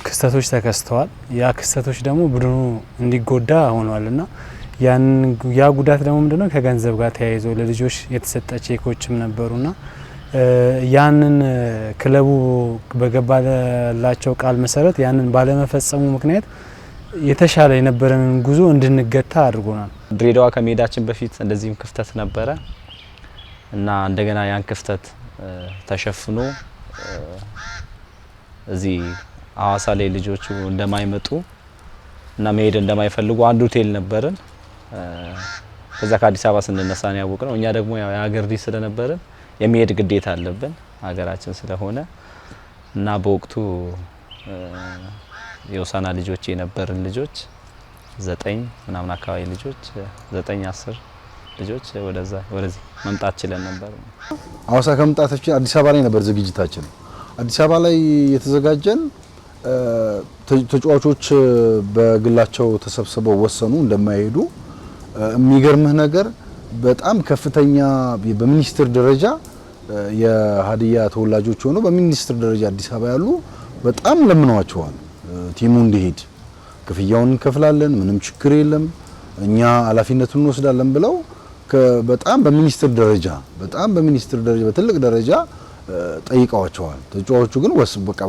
ክስተቶች ተከስተዋል። ያ ክስተቶች ደግሞ ቡድኑ እንዲጎዳ ሆኗልና ያ ጉዳት ደግሞ ምንድነው ከገንዘብ ጋር ተያይዞ ለልጆች የተሰጠ ቼኮችም ነበሩና ያንን ክለቡ በገባላቸው ቃል መሰረት ያንን ባለመፈጸሙ ምክንያት የተሻለ የነበረንን ጉዞ እንድንገታ አድርጎናል። ድሬዳዋ ከመሄዳችን በፊት እንደዚህም ክፍተት ነበረ እና እንደገና ያን ክፍተት ተሸፍኖ እዚህ ሐዋሳ ላይ ልጆቹ እንደማይመጡ እና መሄድ እንደማይፈልጉ አንድ ሆቴል ነበርን። ከዛ ከአዲስ አበባ ስንነሳ ነው ያወቅነው። እኛ ደግሞ የሀገር ልጅ ስለነበርን የሚሄድ ግዴታ አለብን ሀገራችን ስለሆነ እና በወቅቱ የሆሳና ልጆች የነበርን ልጆች 9 ምናምን አካባቢ ልጆች 9-10 ልጆች ወደዚህ መምጣት ችለን ነበር። ሐዋሳ ከመምጣታችን አዲስ አበባ ላይ ነበር ዝግጅታችን። አዲስ አበባ ላይ የተዘጋጀን ተጫዋቾች በግላቸው ተሰብስበው ወሰኑ እንደማይሄዱ። የሚገርምህ ነገር በጣም ከፍተኛ በሚኒስትር ደረጃ የሀዲያ ተወላጆች ሆነው በሚኒስትር ደረጃ አዲስ አበባ ያሉ በጣም ለምነዋቸዋል ቲሙ እንዲሄድ። ክፍያውን እንከፍላለን፣ ምንም ችግር የለም፣ እኛ ኃላፊነቱን እንወስዳለን ብለው በጣም በሚኒስትር ደረጃ በትልቅ ደረጃ ጠይቀዋቸዋል። ተጫዋቾቹ ግን በቃ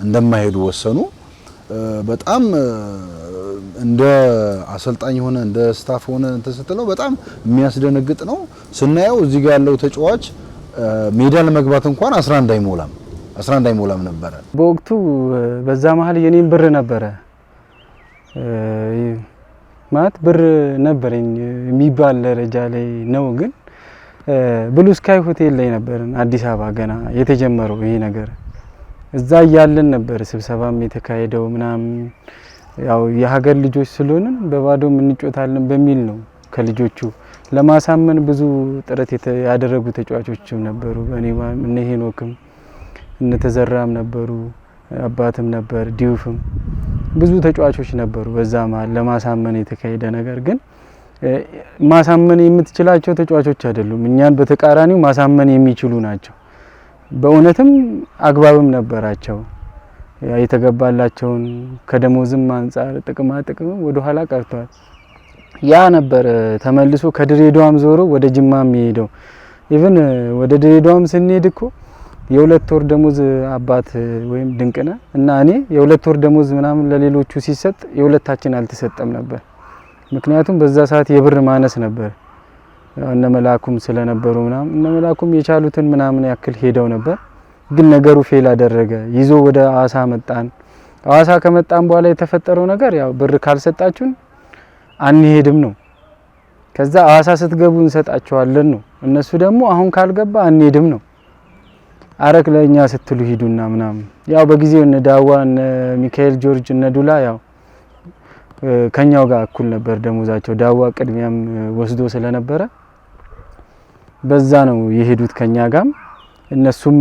እንደማይሄዱ ወሰኑ። በጣም እንደ አሰልጣኝ ሆነ እንደ ስታፍ ሆነ ተሰጥተው በጣም የሚያስደነግጥ ነው ስናየው። እዚህ ጋር ያለው ተጫዋች ሜዳ ለመግባት እንኳን 11 አይሞላም ነበረ በወቅቱ። በዛ መሀል የኔም ብር ነበረ ማለት ብር ነበረኝ የሚባል ደረጃ ላይ ነው። ግን ብሉ ስካይ ሆቴል ላይ ነበርን አዲስ አበባ ገና የተጀመረው ይሄ ነገር። እዛ እያለን ነበር ስብሰባም የተካሄደው ምናምን። ያው የሀገር ልጆች ስለሆንን በባዶ እንጮታለን በሚል ነው ከልጆቹ ለማሳመን ብዙ ጥረት ያደረጉ ተጫዋቾችም ነበሩ። እኔ እነ ሄኖክም እነ ተዘራም ነበሩ፣ አባትም ነበር፣ ዲዩፍም ብዙ ተጫዋቾች ነበሩ። በዛ መሀል ለማሳመን የተካሄደ ነገር ግን ማሳመን የምትችላቸው ተጫዋቾች አይደሉም። እኛን በተቃራኒው ማሳመን የሚችሉ ናቸው። በእውነትም አግባብም ነበራቸው። የተገባላቸውን ከደሞዝም አንፃር ጥቅማ ወደ ኋላ ቀርቷል። ያ ነበር ተመልሶ ከድሬዳዋም ዞሮ ወደ ጅማ የሚሄደው። ኢቭን ወደ ድሬዳዋም ስንሄድ እኮ የሁለት ወር ደሞዝ አባት ወይም ድንቅነ እና እኔ የሁለት ወር ደሞዝ ምናምን ለሌሎቹ ሲሰጥ የሁለታችን አልተሰጠም ነበር። ምክንያቱም በዛ ሰዓት የብር ማነስ ነበር። እነ መላኩም ስለነበሩ ምናምን እነ መላኩም የቻሉትን ምናምን ያክል ሄደው ነበር። ግን ነገሩ ፌል አደረገ። ይዞ ወደ ሐዋሳ መጣን። ሐዋሳ ከመጣን በኋላ የተፈጠረው ነገር ያው ብር ካልሰጣችሁን አንሄድም ነው። ከዛ ሐዋሳ ስትገቡ እንሰጣቸዋለን ነው። እነሱ ደግሞ አሁን ካልገባ አንሄድም ነው። አረክ ለኛ ስትሉ ሂዱና ምናምን። ያው በጊዜው እነ ዳዋ እነ ሚካኤል ጆርጅ እነ ዱላ ያው ከኛው ጋር እኩል ነበር ደሞዛቸው። ዳዋ ቅድሚያም ወስዶ ስለነበረ በዛ ነው የሄዱት ከኛ ጋር። እነሱም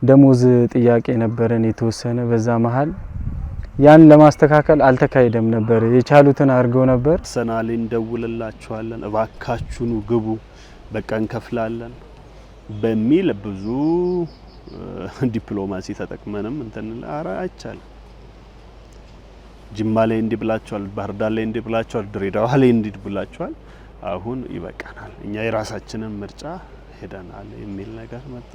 ደሞዝ ጥያቄ ነበረን የተወሰነ። በዛ መሀል ያን ለማስተካከል አልተካሄደም ነበር። የቻሉትን አድርገው ነበር። ሰናሊ እንደውልላችኋለን፣ እባካችሁኑ ግቡ፣ በቃ እንከፍላለን በሚል ብዙ ዲፕሎማሲ ተጠቅመንም እንትን አይቻልም። ጅማ ላይ እንዲህ ብላችኋል፣ ባህር ዳር ላይ እንዲህ ብላችኋል፣ ድሬዳዋ ላይ እንዲህ ብላችኋል፣ አሁን ይበቃናል፣ እኛ የራሳችንን ምርጫ ሄደናል የሚል ነገር መጣ።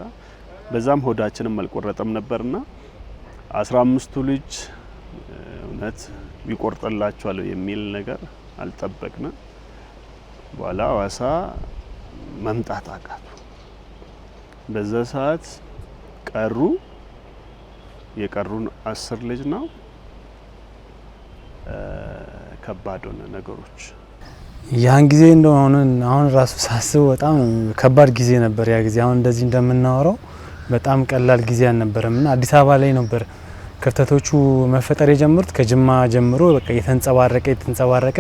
በዛም ሆዳችንም አልቆረጠም ነበርና 15ቱ ልጅ እውነት ይቆርጥላቸዋል የሚል ነገር አልጠበቅንም። በኋላ ሐዋሳ መምጣት አቃቱ። በዛ ሰዓት የቀሩን 10 ልጅ ነው። ከባድ ሆነ ነገሮች። ያን ጊዜ እንደሆነ አሁን ራሱ ሳስብ በጣም ከባድ ጊዜ ነበር ያ ጊዜ። አሁን እንደዚህ እንደምናወራው በጣም ቀላል ጊዜ አልነበረም እና አዲስ አበባ ላይ ነበር ክፍተቶቹ መፈጠር የጀመሩት። ከጅማ ጀምሮ በቃ የተንጸባረቀ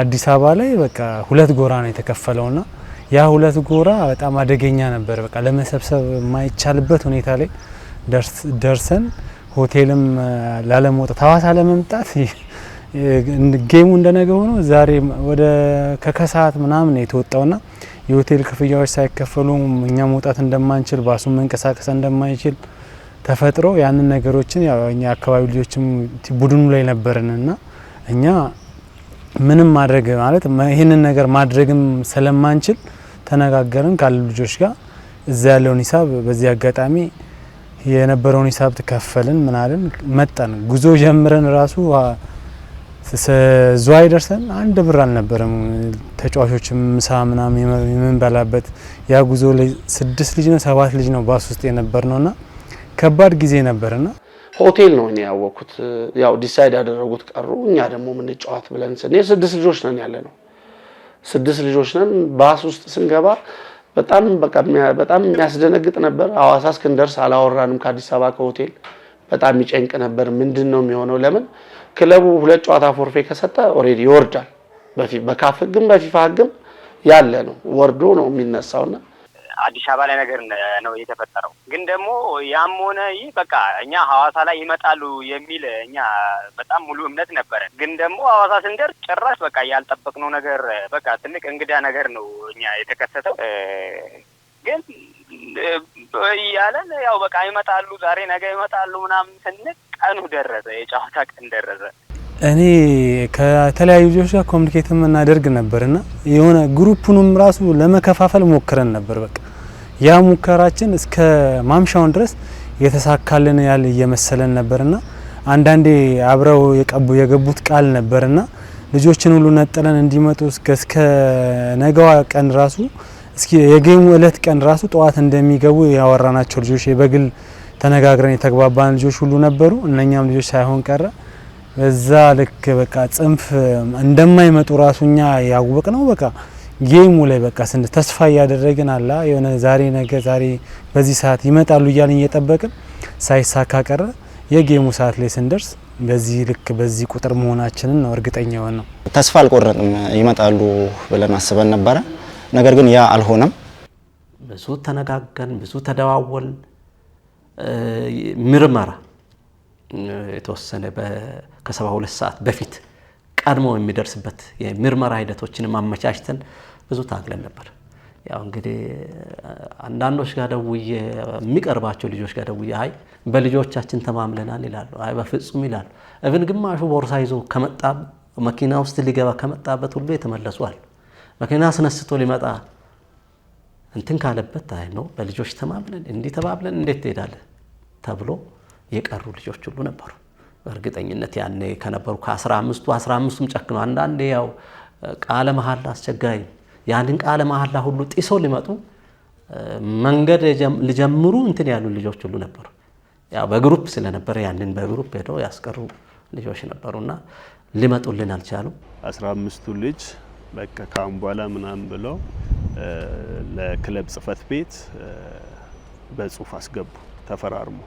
አዲስ አበባ ላይ በቃ ሁለት ጎራ ነው የተከፈለውና ያ ሁለት ጎራ በጣም አደገኛ ነበር። በቃ ለመሰብሰብ የማይቻልበት ሁኔታ ላይ ደርሰን ሆቴልም ላለመውጣት ሐዋሳ ለመምጣት ጌሙ እንደነገ ሆኖ ዛሬ ወደ ከከሰዓት ምናምን የተወጣውና የሆቴል ክፍያዎች ሳይከፈሉ እኛ መውጣት እንደማንችል ባሱ መንቀሳቀስ እንደማይችል ተፈጥሮ ያንን ነገሮችን ያው እኛ አካባቢ ልጆችም ቡድኑ ላይ ነበርንና እኛ ምንም ማድረግ ማለት ይሄንን ነገር ማድረግም ስለማንችል ተነጋገርን ካሉ ልጆች ጋር እዛ ያለውን ሂሳብ በዚህ አጋጣሚ የነበረውን ሂሳብ ተከፈልን ምናልን መጣን። ጉዞ ጀምረን ራሱ ዝዋይ ደርሰን አንድ ብር አልነበረም። ተጫዋቾችም ምሳ ምናምን የምንበላበት ያ ጉዞ ላይ 6 ልጅ ነው 7 ልጅ ነው ባስ ውስጥ የነበርነውና ከባድ ጊዜ ነበርና ሆቴል ነው እኔ ያወቅኩት። ያው ዲሳይድ ያደረጉት ቀሩ። እኛ ደግሞ ምን ጫዋት ብለን ስንሄድ 6 ልጆች ነን ያለ ነው። 6 ልጆች ነን። ባስ ውስጥ ስንገባ በጣም የሚያስደነግጥ ነበር። ሐዋሳ እስክንደርስ አላወራንም ከአዲስ አበባ ከሆቴል በጣም ይጨንቅ ነበር። ምንድነው የሚሆነው? ለምን ክለቡ 2 ጨዋታ ፎርፌ ከሰጠ ኦሬዲ ይወርዳል። በካፍ ህግም በፊፋ ህግም ያለ ነው፣ ወርዶ ነው የሚነሳውና አዲስ አበባ ላይ ነገር ነው የተፈጠረው። ግን ደግሞ ያም ሆነ ይህ በቃ እኛ ሐዋሳ ላይ ይመጣሉ የሚል እኛ በጣም ሙሉ እምነት ነበረ። ግን ደግሞ ሐዋሳ ስንደርስ ጭራሽ በቃ ያልጠበቅነው ነገር በቃ ትልቅ እንግዳ ነገር ነው እኛ የተከሰተው። ግን ያለን ያው በቃ ይመጣሉ ዛሬ ነገ ይመጣሉ ምናምን ስንል ቀኑ ደረሰ፣ የጨዋታ ቀን ደረሰ። እኔ ከተለያዩ ልጆች ጋር ኮሙኒኬት እናደርግ ነበርና የሆነ ግሩፑንም ራሱ ለመከፋፈል ሞክረን ነበር። በቃ ያ ሙከራችን እስከ ማምሻውን ድረስ የተሳካልን ያለ እየመሰለን ነበርና አንዳንዴ አብረው የገቡት ቃል ነበርና ልጆችን ሁሉ ነጥለን እንዲመጡ እስከ ነገዋ ቀን ራሱ እስኪ የጌሙ እለት ቀን ራሱ ጠዋት እንደሚገቡ ያወራናቸው ልጆች በግል ተነጋግረን የተግባባን ልጆች ሁሉ ነበሩ። እነኛም ልጆች ሳይሆን ቀረ። በዛ ልክ በቃ ጽንፍ እንደማይመጡ ራሱኛ ያወቅ ነው። በቃ ጌሙ ላይ በቃ ተስፋ እያደረግን አላ የሆነ ዛሬ ነገ ዛሬ በዚህ ሰዓት ይመጣሉ እያልን እየጠበቅን ሳይሳካ ቀረ። የጌሙ ሰዓት ላይ ስንደርስ በዚህ ልክ በዚህ ቁጥር መሆናችንን ነው እርግጠኛ ሆነው። ተስፋ አልቆረጥም ይመጣሉ ብለን አስበን ነበረ። ነገር ግን ያ አልሆነም። ብዙ ተነጋገን፣ ብዙ ተደዋወል። ምርመራ የተወሰነ ከ72 ሰዓት በፊት ቀድሞ የሚደርስበት የምርመራ ሂደቶችን ማመቻችተን ብዙ ታግለን ነበር። ያው እንግዲህ አንዳንዶች ጋር ደውዬ የሚቀርባቸው ልጆች ጋር ደውዬ አይ በልጆቻችን ተማምለናል ይላሉ። አይ በፍጹም ይላሉ። እብን ግማሹ ቦርሳ ይዞ ከመጣ መኪና ውስጥ ሊገባ ከመጣበት ሁሉ የተመለሱ አሉ። መኪና አስነስቶ ሊመጣ እንትን ካለበት አይ ነው በልጆች ተማምለን እንዲህ ተባብለን እንዴት ትሄዳለህ ተብሎ የቀሩ ልጆች ሁሉ ነበሩ። በእርግጠኝነት ያኔ ከነበሩ ከ15ቱም ጨክኖ አንዳንዴ ያው ቃለ መሐላ አስቸጋሪ ያንን ቃለ መሐላ ሁሉ ጢሶ ሊመጡ መንገድ ሊጀምሩ እንትን ያሉ ልጆች ሁሉ ነበሩ። ያው በግሩፕ ስለነበረ ያንን በግሩፕ ሄደው ያስቀሩ ልጆች ነበሩና ሊመጡልን አልቻሉም። 15ቱ ልጅ በቃ ካም በኋላ ምናምን ብለው ለክለብ ጽፈት ቤት በጽሁፍ አስገቡ ተፈራርሙ።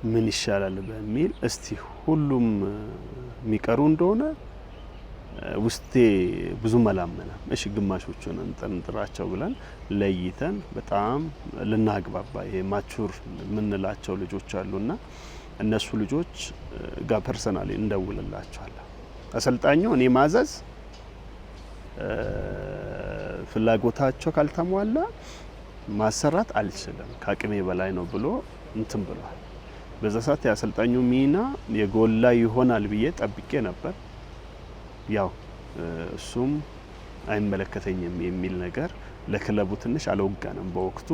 ምን ይሻላል በሚል እስቲ ሁሉም የሚቀሩ እንደሆነ ውስጤ ብዙ መላመነ እሺ ግማሾቹን እንጥራቸው ብለን ለይተን በጣም ልናግባባ ይሄ ማቹር ምንላቸው ልጆች አሉና እነሱ ልጆች ጋር ፐርሰናሊ እንደውልላቸዋለን። አሰልጣኙ እኔ ማዘዝ ፍላጎታቸው ካልተሟላ ማሰራት አልችልም ከአቅሜ በላይ ነው ብሎ እንትን ብሏል። በዛ ሰዓት የአሰልጣኙ ሚና የጎላ ይሆናል ብዬ ጠብቄ ነበር። ያው እሱም አይመለከተኝም የሚል ነገር ለክለቡ ትንሽ አልወጋንም በወቅቱ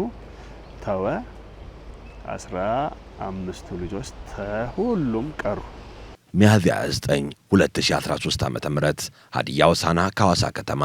ተወ። 15 ልጆች ሁሉም ቀሩ። ሚያዝያ 9 2013 ዓ.ም ሀዲያ ሆሳዕና ከሐዋሳ ከተማ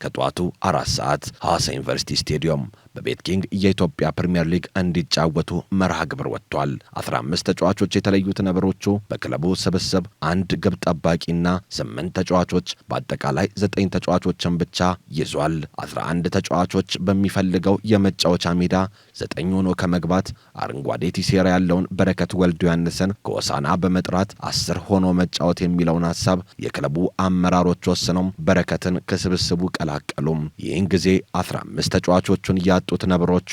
ከጧቱ 4 ሰዓት ሐዋሳ ዩኒቨርሲቲ ስቴዲየም በቤት ኪንግ የኢትዮጵያ ፕሪሚየር ሊግ እንዲጫወቱ መርሃ ግብር ወጥቷል። 15 ተጫዋቾች የተለዩት ነብሮቹ በክለቡ ስብስብ 1 ግብ ጠባቂና 8 ተጫዋቾች በአጠቃላይ 9 ተጫዋቾችን ብቻ ይዟል። 11 ተጫዋቾች በሚፈልገው የመጫወቻ ሜዳ 9 ሆኖ ከመግባት አረንጓዴ ቲሴራ ያለውን በረከት ወልዱ ያንሰን ከሆሳዕና በመጥራት 10 ሆኖ መጫወት የሚለውን ሐሳብ የክለቡ አመራሮች ወስነው በረከትን ከስብስቡ ቀላቀሉም። ይህን ጊዜ 15 ተጫዋቾቹን ያጡት ነብሮቹ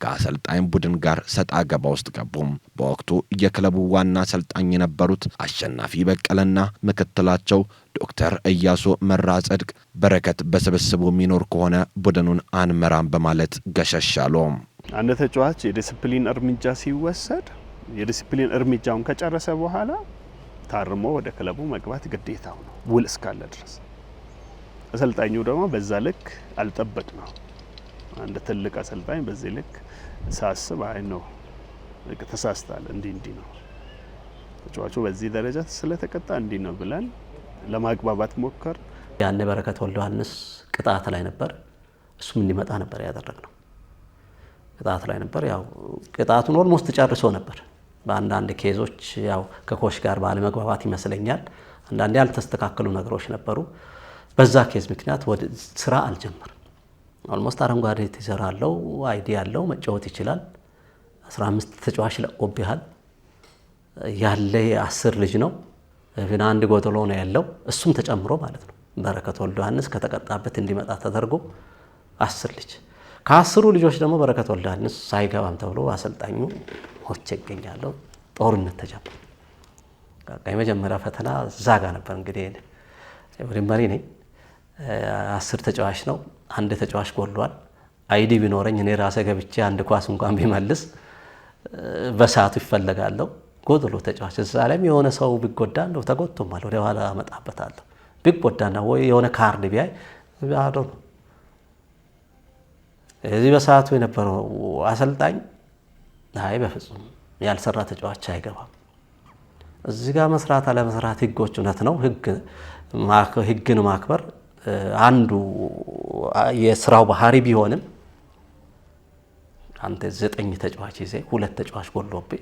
ከአሰልጣኝ ቡድን ጋር ሰጣ ገባ ውስጥ ገቡም። በወቅቱ የክለቡ ዋና አሰልጣኝ የነበሩት አሸናፊ በቀለና ምክትላቸው ዶክተር ኢያሱ መራ ጽድቅ በረከት በስብስቡ የሚኖር ከሆነ ቡድኑን አንመራም በማለት ገሸሻሉ። አንድ ተጫዋች የዲሲፕሊን እርምጃ ሲወሰድ የዲሲፕሊን እርምጃውን ከጨረሰ በኋላ ታርሞ ወደ ክለቡ መግባት ግዴታው ነው ውል እስካለ ድረስ። አሰልጣኙ ደግሞ በዛ ልክ አልጠበቅነው። አንድ ትልቅ አሰልጣኝ በዚህ ልክ ሳስብ አይ ነው ተሳስታል፣ እንዲህ ነው ተጫዋቹ በዚህ ደረጃ ስለተቀጣ እንዲህ ነው ብለን ለማግባባት ሞከር። ያኔ በረከት ወልደ ዮሐንስ ቅጣት ላይ ነበር። እሱም እንዲመጣ ነበር ያደረግነው። ቅጣት ላይ ነበር። ያው ቅጣቱን ኦልሞስት ጨርሶ ነበር። በአንዳንድ ኬዞች ያው ከኮች ጋር ባለመግባባት ይመስለኛል አንዳንድ ያልተስተካከሉ ነገሮች ነበሩ። በዛ ኬዝ ምክንያት ወደ ስራ አልጀመረም። ኦልሞስት አረንጓዴ ተሰራለው አይዲ ያለው መጫወት ይችላል። 15 ተጫዋች ለቆብሃል ያለ 10 ልጅ ነው። ግን አንድ ጎደሎ ነው ያለው፣ እሱም ተጨምሮ ማለት ነው። በረከት ወልደ ዮሐንስ ከተቀጣበት እንዲመጣ ተደርጎ 10 ልጅ ከ10ሩ ልጆች ደግሞ በረከት ወልደ ዮሐንስ ሳይገባም ተብሎ አሰልጣኙ ሆቼ ይገኛለሁ። ጦርነት ተጀመረ። የመጀመሪያ ፈተና ዛጋ ነበር። እንግዲህ ቡድን መሪ ነኝ። 10 ተጫዋች ነው። አንድ ተጫዋች ጎሏል። አይዲ ቢኖረኝ እኔ ራሴ ገብቼ አንድ ኳስ እንኳን ቢመልስ በሰዓቱ ይፈለጋለሁ። ጎድሎ ተጫዋች እዛ ላይም የሆነ ሰው ቢጎዳ ነው ተጎድቶማል። ወደ ኋላ አመጣበታለሁ። ቢጎዳና ወይ የሆነ ካርድ ቢያይ ባዶ ነው። እዚህ በሰዓቱ የነበረው አሰልጣኝ አይ በፍጹም ያልሰራ ተጫዋች አይገባም። እዚህ ጋር መስራት አለ መስራት ህጎች እውነት ነው። ህግን ማክበር አንዱ የስራው ባህሪ ቢሆንም አንተ 9 ተጫዋች ይዘህ 2 ተጫዋች ጎሎብህ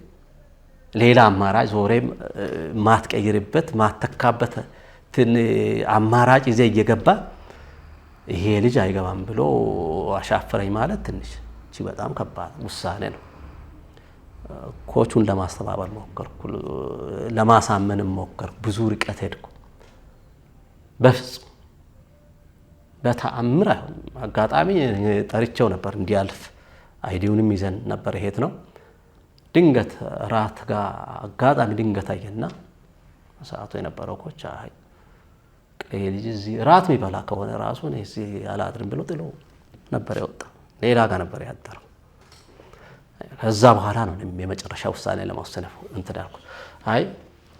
ሌላ አማራጭ ዞሬም ማትቀይርበት ማተካበት አማራጭ ይዘህ እየገባ ይሄ ልጅ አይገባም ብሎ አሻፈረኝ ማለት ትንሽ በጣም ከባድ ውሳኔ ነው። ኮቹን ለማስተባበር ሞከርኩ፣ ለማሳመንም ሞከርኩ። ብዙ ርቀት ሄድኩ። በፍጹም በተአምር አይሆንም። አጋጣሚ ጠርቼው ነበር እንዲያልፍ፣ አይዲውንም ይዘን ነበር ሄድ ነው። ድንገት ራት ጋር አጋጣሚ ድንገት አየና ሰዓቱ የነበረው ኮች አይ ይሄ ልጅ እዚህ ራት የሚበላ ከሆነ ራሱ ነው እዚህ አላድርም ብሎ ጥሎ ነበር የወጣው። ሌላ ጋር ነበር ያደረው። ከዛ በኋላ ነው የመጨረሻ ውሳኔ ለማወሰን እንትን ያልኩት። አይ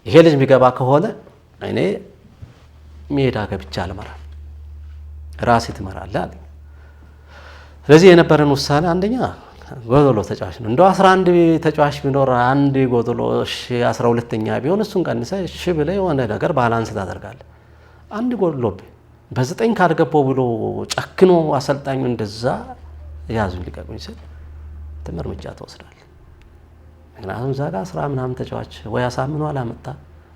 ይሄ ልጅ የሚገባ ከሆነ እኔ ሜዳ ገብቻ አልመራም፣ ራሴ ትመራለህ አለኝ። ስለዚህ የነበረን ውሳኔ አንደኛ ጎዶሎ ተጫዋች ነው። እንደው 11 ተጫዋች ቢኖር አንድ ጎዶሎ 12ኛ ቢሆን እሱን ቀንሰ እሺ ብለህ የሆነ ነገር ባላንስ ታደርጋለህ። አንድ ጎሎብህ በ9 ካልገባው ብሎ ጨክኖ አሰልጣኙ እንደዛ ያዙን ሊቀቁኝ ሲል እርምጃ ተወስዳለህ። ምክንያቱም እዛ ጋር 10 ምናምን ተጫዋች ወይ አሳምኖ አላመጣ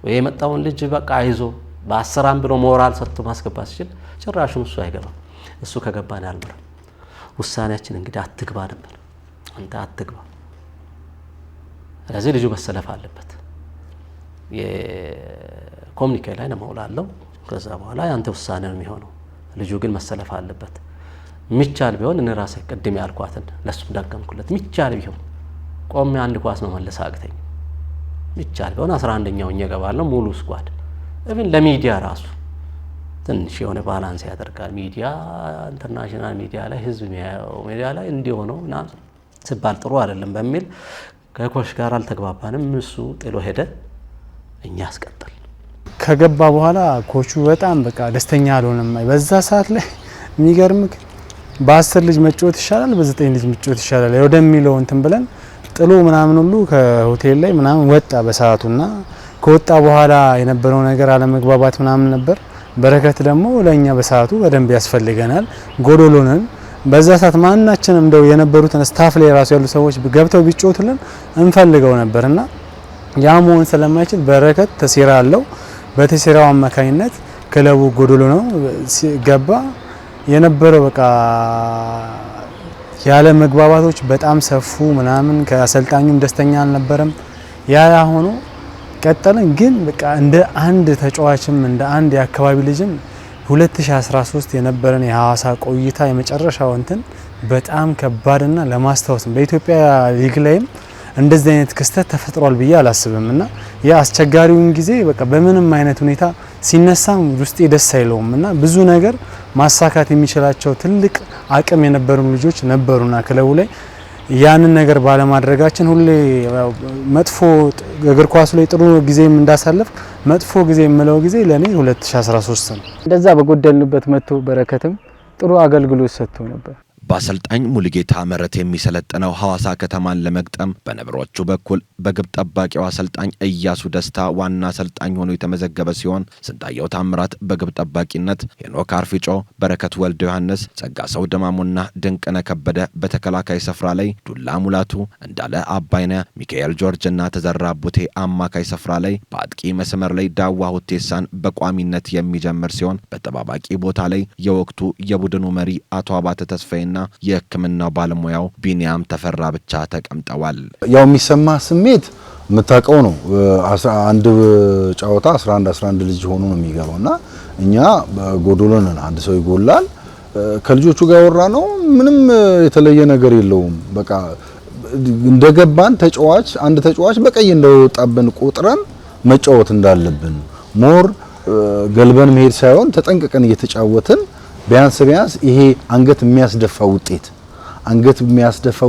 ወይ የመጣውን ልጅ በቃ አይዞ በ10 ብሎ ሞራል ሰጥቶ ማስገባት ሲችል ጭራሹን እሱ አይገባም። እሱ ከገባን ያልመራ ውሳኔያችን እንግዲህ አትግባ ነበር። አንተ አትግባ። ስለዚህ ልጁ መሰለፍ አለበት። የኮሙኒኬ ላይ ነው መውላለው። ከዛ በኋላ ያንተ ውሳኔ ነው የሚሆነው። ልጁ ግን መሰለፍ አለበት። ሚቻል ቢሆን እኔ ራሴ ቅድም ያልኳትን ለሱም ደገምኩለት። ሚቻል ቢሆን ቆሜ አንድ ኳስ መመለስ አቅተኝ ሚቻል ቢሆን 11ኛው እየገባለሁ ሙሉ ስኳድ እብን ለሚዲያ ራሱ ትንሽ የሆነ ባላንስ ያደርጋል። ሚዲያ ኢንተርናሽናል ሚዲያ ላይ ህዝብ የሚያየው ሚዲያ ላይ እንዲሆነው እና ሲባል ጥሩ አይደለም በሚል ከኮች ጋር አልተግባባንም። እሱ ጥሎ ሄደ፣ እኛ አስቀጠል። ከገባ በኋላ ኮቹ በጣም በቃ ደስተኛ አልሆነም። በዛ ሰዓት ላይ የሚገርምክ በ10 ልጅ መጫወት ይሻላል በ9 ልጅ መጫወት ይሻላል ወደሚለው እንትን ብለን ጥሎ ምናምን ሁሉ ከሆቴል ላይ ምናምን ወጣ በሰዓቱና ከወጣ በኋላ የነበረው ነገር አለመግባባት ምናምን ነበር። በረከት ደግሞ ለኛ በሰዓቱ በደንብ ያስፈልገናል፣ ጎዶሎ ነን። በዛ ሰዓት ማናችንም እንደው የነበሩትን ስታፍ ላይ ራሱ ያሉ ሰዎች ገብተው ቢጫወቱልን እንፈልገው ነበርና ያ መሆን ስለማይችል በረከት ተሴራ አለው። በተሴራው አማካኝነት ክለቡ ጎዶሎ ነው ገባ። የነበረው በቃ ያለ መግባባቶች በጣም ሰፉ ምናምን። ከአሰልጣኙም ደስተኛ አልነበረም። ያ ሆኖ ቀጠልን። ግን በቃ እንደ አንድ ተጫዋችም እንደ አንድ የአካባቢ ልጅም 2013 የነበረን የሐዋሳ ቆይታ የመጨረሻው እንትን በጣም ከባድና ለማስታወስም በኢትዮጵያ ሊግ ላይም እንደዚህ አይነት ክስተት ተፈጥሯል ብዬ አላስብም። እና ያ አስቸጋሪውን ጊዜ በቃ በምንም አይነት ሁኔታ ሲነሳም ውስጤ ደስ አይለውም እና ብዙ ነገር ማሳካት የሚችላቸው ትልቅ አቅም የነበሩ ልጆች ነበሩና ክለቡ ላይ ያንን ነገር ባለማድረጋችን ሁሌ መጥፎ እግር ኳሱ ላይ ጥሩ ጊዜም እንዳሳለፍ መጥፎ ጊዜ የምለው ጊዜ ለኔ 2013 ነው። እንደዛ በጎደልንበት መጥቶ በረከትም ጥሩ አገልግሎት ሰጥቶ ነበር። በአሰልጣኝ ሙሉጌታ መረት የሚሰለጥነው ሐዋሳ ከተማን ለመግጠም በነብሮቹ በኩል በግብ ጠባቂው አሰልጣኝ እያሱ ደስታ ዋና አሰልጣኝ ሆኖ የተመዘገበ ሲሆን ስንታየው ታምራት በግብ ጠባቂነት፣ ሄኖክ አርፊጮ፣ በረከት ወልደ ዮሐንስ፣ ጸጋሰው ደማሙና ድንቅነ ከበደ በተከላካይ ስፍራ ላይ፣ ዱላ ሙላቱ፣ እንዳለ አባይነ፣ ሚካኤል ጆርጅና ተዘራ ቡቴ አማካይ ስፍራ ላይ፣ በአጥቂ መስመር ላይ ዳዋ ሁቴሳን በቋሚነት የሚጀምር ሲሆን በተባባቂ ቦታ ላይ የወቅቱ የቡድኑ መሪ አቶ አባተ ተስፋዬ የሕክምናው ባለሙያው ቢኒያም ተፈራ ብቻ ተቀምጠዋል። ያው የሚሰማ ስሜት የምታውቀው ነው። አንድ ጨዋታ 11 ልጅ ሆኖ ነው የሚገባውና እኛ ጎዶሎ ነን። አንድ ሰው ይጎላል። ከልጆቹ ጋር ወራ ነው ምንም የተለየ ነገር የለውም። በቃ እንደገባን አንድ ተጫዋች በቀይ እንደወጣብን ቁጥረን መጫወት እንዳለብን ሞር ገልበን መሄድ ሳይሆን ተጠንቅቀን እየተጫወትን ቢያንስ ይሄ አንገት የሚያስደፋ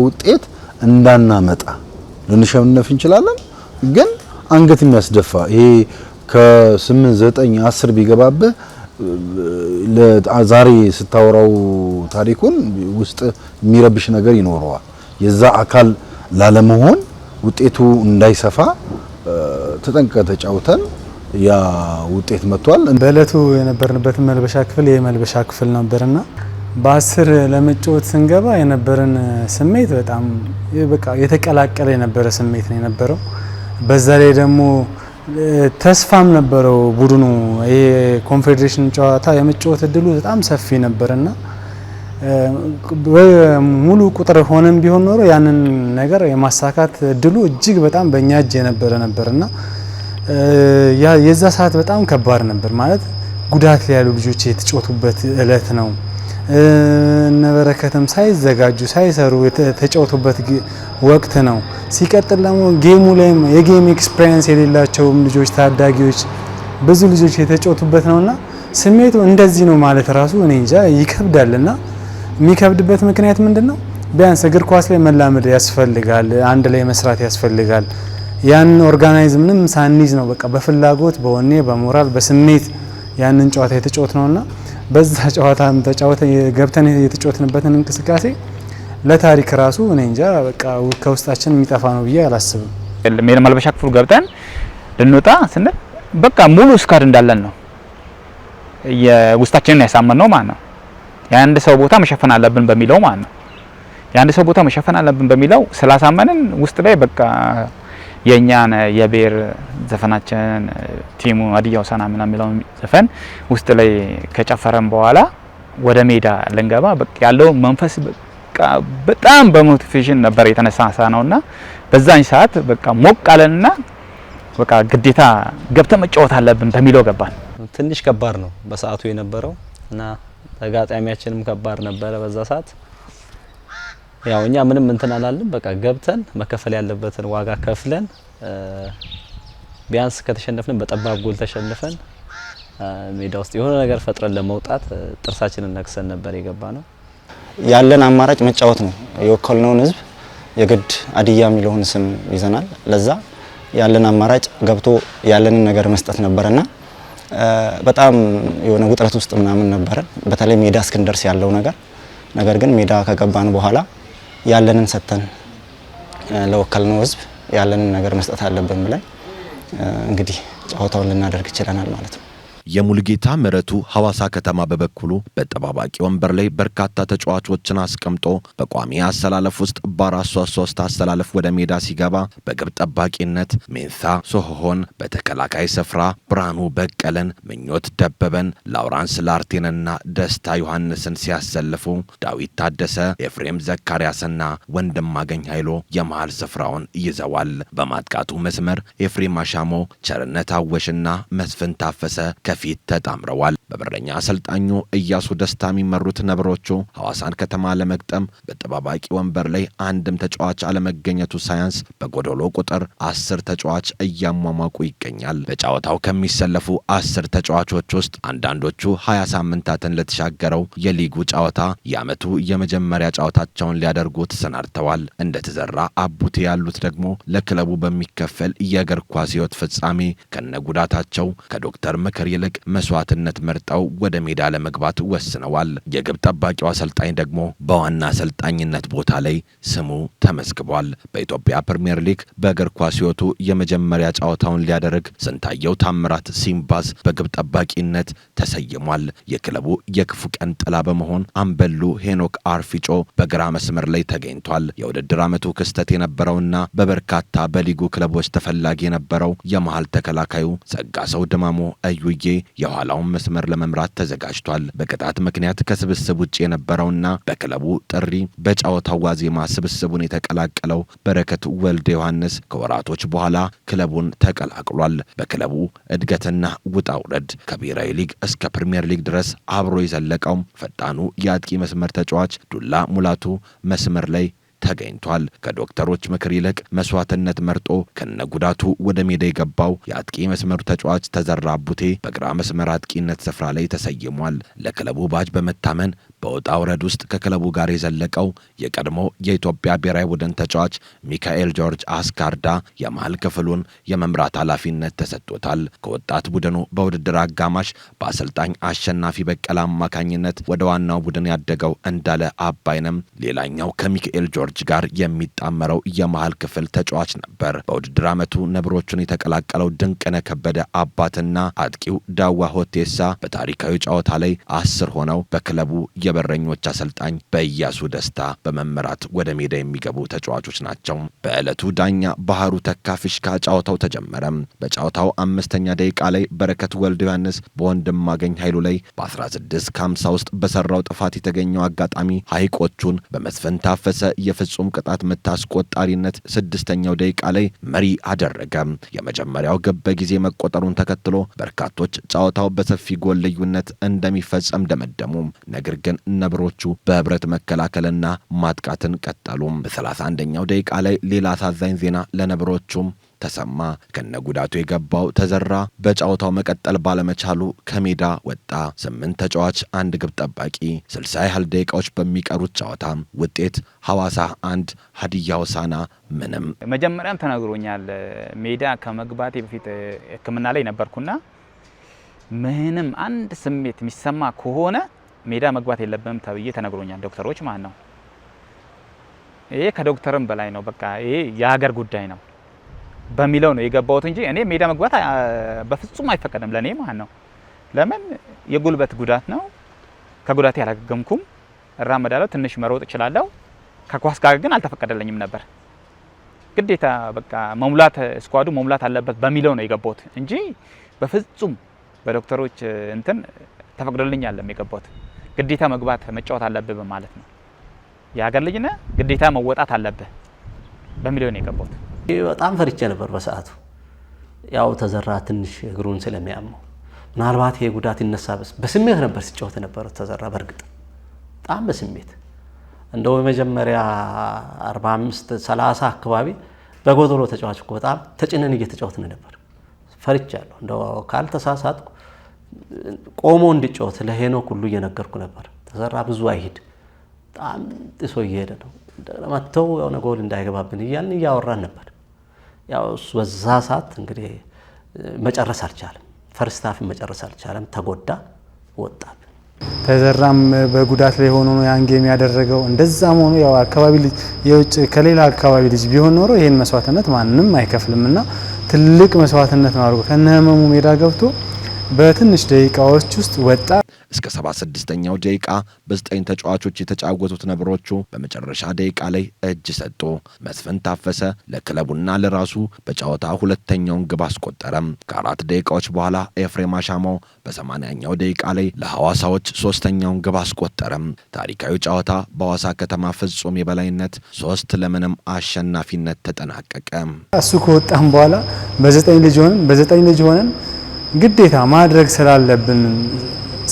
ውጤት እንዳናመጣ ልንሸነፍ እንችላለን። ግን አንገት የሚያስደፋ ይሄ ከ8 9 10 ቢገባብህ ዛሬ ስታወራው ታሪኩን ውስጥ የሚረብሽ ነገር ይኖረዋል። የዛ አካል ላለመሆን ውጤቱ እንዳይሰፋ ተጠንቅቀን ተጫውተን ያ ውጤት መጥቷል። በእለቱ የነበርንበት መልበሻ ክፍል የመልበሻ ክፍል ነበርና በ10 ለመጫወት ስንገባ የነበረን ስሜት በጣም በቃ የተቀላቀለ የነበረ ስሜት ነው የነበረው። በዛ ላይ ደግሞ ተስፋም ነበረው ቡድኑ። ይሄ ኮንፌዴሬሽን ጨዋታ የመጫወት እድሉ በጣም ሰፊ ነበርና ሙሉ ቁጥር ሆነም ቢሆን ኖሮ ያንን ነገር የማሳካት እድሉ እጅግ በጣም በእኛ እጅ የነበረ ነበርና የዛ ሰዓት በጣም ከባድ ነበር። ማለት ጉዳት ላይ ያሉ ልጆች የተጫወቱበት እለት ነው። እነበረከትም ሳይዘጋጁ ሳይሰሩ የተጫወቱበት ወቅት ነው። ሲቀጥል ደግሞ ጌሙ ላይ የጌም ኤክስፒሪየንስ የሌላቸው ልጆች ታዳጊዎች ብዙ ልጆች የተጫወቱበት ነውና ስሜቱ እንደዚህ ነው ማለት ራሱ እኔ እንጃ ይከብዳልና የሚከብድበት ምክንያት ምንድነው? ቢያንስ እግር ኳስ ላይ መላመድ ያስፈልጋል፣ አንድ ላይ መስራት ያስፈልጋል። ያን ኦርጋናይዝ ምንም ሳንይዝ ነው በቃ በፍላጎት በወኔ በሞራል በስሜት ያንን ጨዋታ የተጫወት ነውና በዛ ጨዋታም ተጫውተን ገብተን የተጫወትንበትን እንቅስቃሴ ለታሪክ ራሱ እኔ እንጃ በቃ ከውስጣችን የሚጠፋ ነው ብዬ አላስብም። መልበሻ ክፍሉ ገብተን ልንወጣ ስንል በቃ ሙሉ ስካድ እንዳለን ነው የውስጣችንን ያሳመነው ማለት ነው። የአንድ ሰው ቦታ መሸፈን አለብን በሚለው ማለት ነው። የአንድ ሰው ቦታ መሸፈን አለብን በሚለው ስላሳመንን ውስጥ ላይ በቃ የኛን የብሔር ዘፈናችን ቲሙ ሀዲያ ሆሳዕና ምናምን የሚለው ዘፈን ውስጥ ላይ ከጨፈረን በኋላ ወደ ሜዳ ልንገባ በቃ ያለው መንፈስ በቃ በጣም በሞቲቬሽን ነበር የተነሳሳ ነውና በዛኝ ሰዓት በቃ ሞቅ አለንና በቃ ግዴታ ገብተን መጫወት አለብን በሚለው ገባን። ትንሽ ከባድ ነው በሰዓቱ የነበረው እና ተጋጣሚያችንም ከባድ ነበረ በዛ ሰዓት። ያው እኛ ምንም እንትን አላልን። በቃ ገብተን መከፈል ያለበትን ዋጋ ከፍለን ቢያንስ ከተሸነፍን በጠባብ ጎል ተሸንፈን ሜዳ ውስጥ የሆነ ነገር ፈጥረን ለመውጣት ጥርሳችንን ነክሰን ነበር የገባ ነው። ያለን አማራጭ መጫወት ነው። የወከልነውን ህዝብ የግድ ሀዲያ የሚለውን ስም ይዘናል። ለዛ ያለን አማራጭ ገብቶ ያለንን ነገር መስጠት ነበርና በጣም የሆነ ውጥረት ውስጥ ምናምን ነበር፣ በተለይ ሜዳ እስክንደርስ ያለው ነገር ግን ሜዳ ከገባን በኋላ ያለንን ሰተን ለወከልነው ህዝብ ያለንን ነገር መስጠት አለብን ብለን እንግዲህ ጨዋታውን ልናደርግ ይችላል ማለት ነው። የሙልጌታ ምረቱ ሐዋሳ ከተማ በበኩሉ በጠባባቂ ወንበር ላይ በርካታ ተጫዋቾችን አስቀምጦ በቋሚ አሰላለፍ ውስጥ በ4-3-3 አሰላለፍ ወደ ሜዳ ሲገባ በግብ ጠባቂነት ሜንሳ ሶሆን፣ በተከላካይ ስፍራ ብርሃኑ በቀለን፣ ምኞት ደበበን፣ ላውራንስ ላርቴንና ደስታ ዮሐንስን ሲያሰልፉ ዳዊት ታደሰ፣ ኤፍሬም ዘካሪያስና ወንድማገኝ ኃይሎ የመሃል ስፍራውን ይዘዋል። በማጥቃቱ መስመር ኤፍሬም አሻሞ፣ ቸርነት አወሽና መስፍን ታፈሰ ፊት ተጣምረዋል። በበረኛ አሰልጣኙ ኢያሱ ደስታ የሚመሩት ነብሮቹ ሐዋሳን ከተማ ለመግጠም በጠባባቂ ወንበር ላይ አንድም ተጫዋች አለመገኘቱ ሳያንስ በጎዶሎ ቁጥር 10 ተጫዋች እያሟሟቁ ይገኛል። በጨዋታው ከሚሰለፉ 10 ተጫዋቾች ውስጥ አንዳንዶቹ 20 ሳምንታትን ለተሻገረው የሊጉ ጨዋታ የዓመቱ የመጀመሪያ ጨዋታቸውን ሊያደርጉ ተሰናድተዋል። እንደ ተዘራ አቡቴ ያሉት ደግሞ ለክለቡ በሚከፈል የእግር ኳስ ሕይወት ፍጻሜ ከነጉዳታቸው ከዶክተር ምክር ይልቅ መስዋዕትነት መርጠው ወደ ሜዳ ለመግባት ወስነዋል። የግብ ጠባቂው አሰልጣኝ ደግሞ በዋና አሰልጣኝነት ቦታ ላይ ስሙ ተመዝግቧል። በኢትዮጵያ ፕሪሚየር ሊግ በእግር ኳስ ሕይወቱ የመጀመሪያ ጨዋታውን ሊያደርግ ስንታየው ታምራት ሲምባስ በግብ ጠባቂነት ተሰይሟል። የክለቡ የክፉ ቀን ጥላ በመሆን አምበሉ ሄኖክ አርፊጮ በግራ መስመር ላይ ተገኝቷል። የውድድር ዓመቱ ክስተት የነበረውና በበርካታ በሊጉ ክለቦች ተፈላጊ የነበረው የመሃል ተከላካዩ ጸጋሰው ድማሞ እዩዬ የኋላውን መስመር ለመምራት ተዘጋጅቷል። በቅጣት ምክንያት ከስብስብ ውጭ የነበረውና በክለቡ ጥሪ በጨዋታው ዋዜማ ስብስቡን የተቀላቀለው በረከት ወልደ ዮሐንስ ከወራቶች በኋላ ክለቡን ተቀላቅሏል። በክለቡ እድገትና ውጣ ውረድ ከብሔራዊ ሊግ እስከ ፕሪሚየር ሊግ ድረስ አብሮ የዘለቀው ፈጣኑ የአጥቂ መስመር ተጫዋች ዱላ ሙላቱ መስመር ላይ ተገኝቷል። ከዶክተሮች ምክር ይልቅ መስዋዕትነት መርጦ ከነጉዳቱ ወደ ሜዳ የገባው የአጥቂ መስመሩ ተጫዋች ተዘራ አቡቴ በግራ መስመር አጥቂነት ስፍራ ላይ ተሰይሟል። ለክለቡ ባጅ በመታመን በውጣ ውረድ ውስጥ ከክለቡ ጋር የዘለቀው የቀድሞ የኢትዮጵያ ብሔራዊ ቡድን ተጫዋች ሚካኤል ጆርጅ አስካርዳ የመሃል ክፍሉን የመምራት ኃላፊነት ተሰጥቶታል። ከወጣት ቡድኑ በውድድር አጋማሽ በአሰልጣኝ አሸናፊ በቀለ አማካኝነት ወደ ዋናው ቡድን ያደገው እንዳለ አባይነም ሌላኛው ከሚካኤል ጆርጅ ጋር የሚጣመረው የመሃል ክፍል ተጫዋች ነበር። በውድድር ዓመቱ ነብሮቹን የተቀላቀለው ድንቅነህ ከበደ አባትና አጥቂው ዳዋ ሆቴሳ በታሪካዊ ጨዋታ ላይ 10 ሆነው በክለቡ የበረኞች አሰልጣኝ በኢያሱ ደስታ በመመራት ወደ ሜዳ የሚገቡ ተጫዋቾች ናቸው። በዕለቱ ዳኛ ባህሩ ተካፊሽካ ጨዋታው ተጀመረ። በጨዋታው 5ኛ ደቂቃ ላይ በረከት ወልደ ዮሐንስ በወንድማገኝ ኃይሉ ላይ በ16:50 ውስጥ በሰራው ጥፋት የተገኘው አጋጣሚ ሐይቆቹን በመስፍን ታፈሰ የፍጹም ቅጣት ምት አስቆጣሪነት 6ኛው ደቂቃ ላይ መሪ አደረገ። የመጀመሪያው ግብ በጊዜ መቆጠሩን ተከትሎ በርካቶች ጨዋታው በሰፊ ጎል ልዩነት እንደሚፈጸም ደመደሙ። ነገር ግን ነብሮቹ በህብረት መከላከልና ማጥቃትን ቀጠሉ። በ31ኛው ደቂቃ ላይ ሌላ አሳዛኝ ዜና ለነብሮቹም ተሰማ። ከነጉዳቱ የገባው ተዘራ በጨዋታው መቀጠል ባለመቻሉ ከሜዳ ወጣ። 8 ተጫዋች፣ 1 ግብ ጠባቂ። 60 ያህል ደቂቃዎች በሚቀሩት ጨዋታ ውጤት ሐዋሳ 1 ሀዲያ ሆሳዕና ምንም። መጀመሪያም ተነግሮኛል። ሜዳ ከመግባቴ በፊት ሕክምና ላይ ነበርኩና ምንም አንድ ስሜት የሚሰማ ከሆነ ሜዳ መግባት የለብንም ተብዬ ተነግሮኛል። ዶክተሮች ማለት ነው። ይሄ ከዶክተርም በላይ ነው። በቃ ይሄ የሀገር ጉዳይ ነው በሚለው ነው የገባሁት እንጂ እኔ ሜዳ መግባት በፍጹም አይፈቀድም ለኔ ማለት ነው። ለምን የጉልበት ጉዳት ነው። ከጉዳቴ አላገገምኩም። እራመዳለሁ፣ ትንሽ መሮጥ እችላለሁ። ከኳስ ጋር ግን አልተፈቀደልኝም ነበር። ግዴታ በቃ መሙላት ስኳዱ መሙላት አለበት በሚለው ነው የገባሁት እንጂ በፍጹም በዶክተሮች እንትን ተፈቅዶልኝ አይደለም የገባሁት። ግዴታ መግባት መጫወት አለብህ ማለት ነው። የሀገር ልጅ ነህ፣ ግዴታ መወጣት አለብህ በሚለው ነው የገባሁት። በጣም ፈርቼ ነበር በሰዓቱ። ያው ተዘራ ትንሽ እግሩን ስለሚያመው ምናልባት ይሄ ጉዳት ይነሳ በስሜት ነበር ሲጫወት ነበር ተዘራ። በእርግጥ በጣም በስሜት እንደው የመጀመሪያ 45-30 አካባቢ በጎዶሎ ተጫዋች እኮ በጣም ተጭነን እየተጫወትን ነበር። ፈርቻለሁ። እንደው ካልተሳሳትኩ ቆሞ እንዲጫወት ለሄኖክ ሁሉ እየነገርኩ ነበር። ተዘራ ብዙ አይሂድ፣ በጣም ጥሶ እየሄደ ነው። መተው የሆነ ጎል እንዳይገባብን እያልን እያወራን ነበር። ያው እሱ በዛ ሰዓት እንግዲህ መጨረስ አልቻለም። ፈርስት ሃፍ መጨረስ አልቻለም። ተጎዳ፣ ወጣብን። ተዘራም በጉዳት ላይ ሆኖ ነው ያን ጌም ያደረገው። እንደዛም ሆኖ ያው አካባቢ ልጅ የውጭ ከሌላ አካባቢ ልጅ ቢሆን ኖሮ ይሄን መስዋዕትነት ማንንም አይከፍልምና ትልቅ መስዋዕትነት ነው አድርጎ ከነህመሙ ሜዳ ገብቶ በትንሽ ደቂቃዎች ውስጥ ወጣ። እስከ 76ኛው ደቂቃ በ9 ተጫዋቾች የተጫወቱት ነብሮቹ በመጨረሻ ደቂቃ ላይ እጅ ሰጡ። መስፍን ታፈሰ ለክለቡና ለራሱ በጨዋታ ሁለተኛውን ግብ አስቆጠረም። ከ4 ደቂቃዎች በኋላ ኤፍሬም አሻማው በ80ኛው ደቂቃ ላይ ለሐዋሳዎች ሶስተኛውን ግብ አስቆጠረም። ታሪካዊ ጨዋታ በሐዋሳ ከተማ ፍጹም የበላይነት 3-0 አሸናፊነት ተጠናቀቀ። እሱ ከወጣም በኋላ በ9 ልጅ ሆነን ግዴታ ማድረግ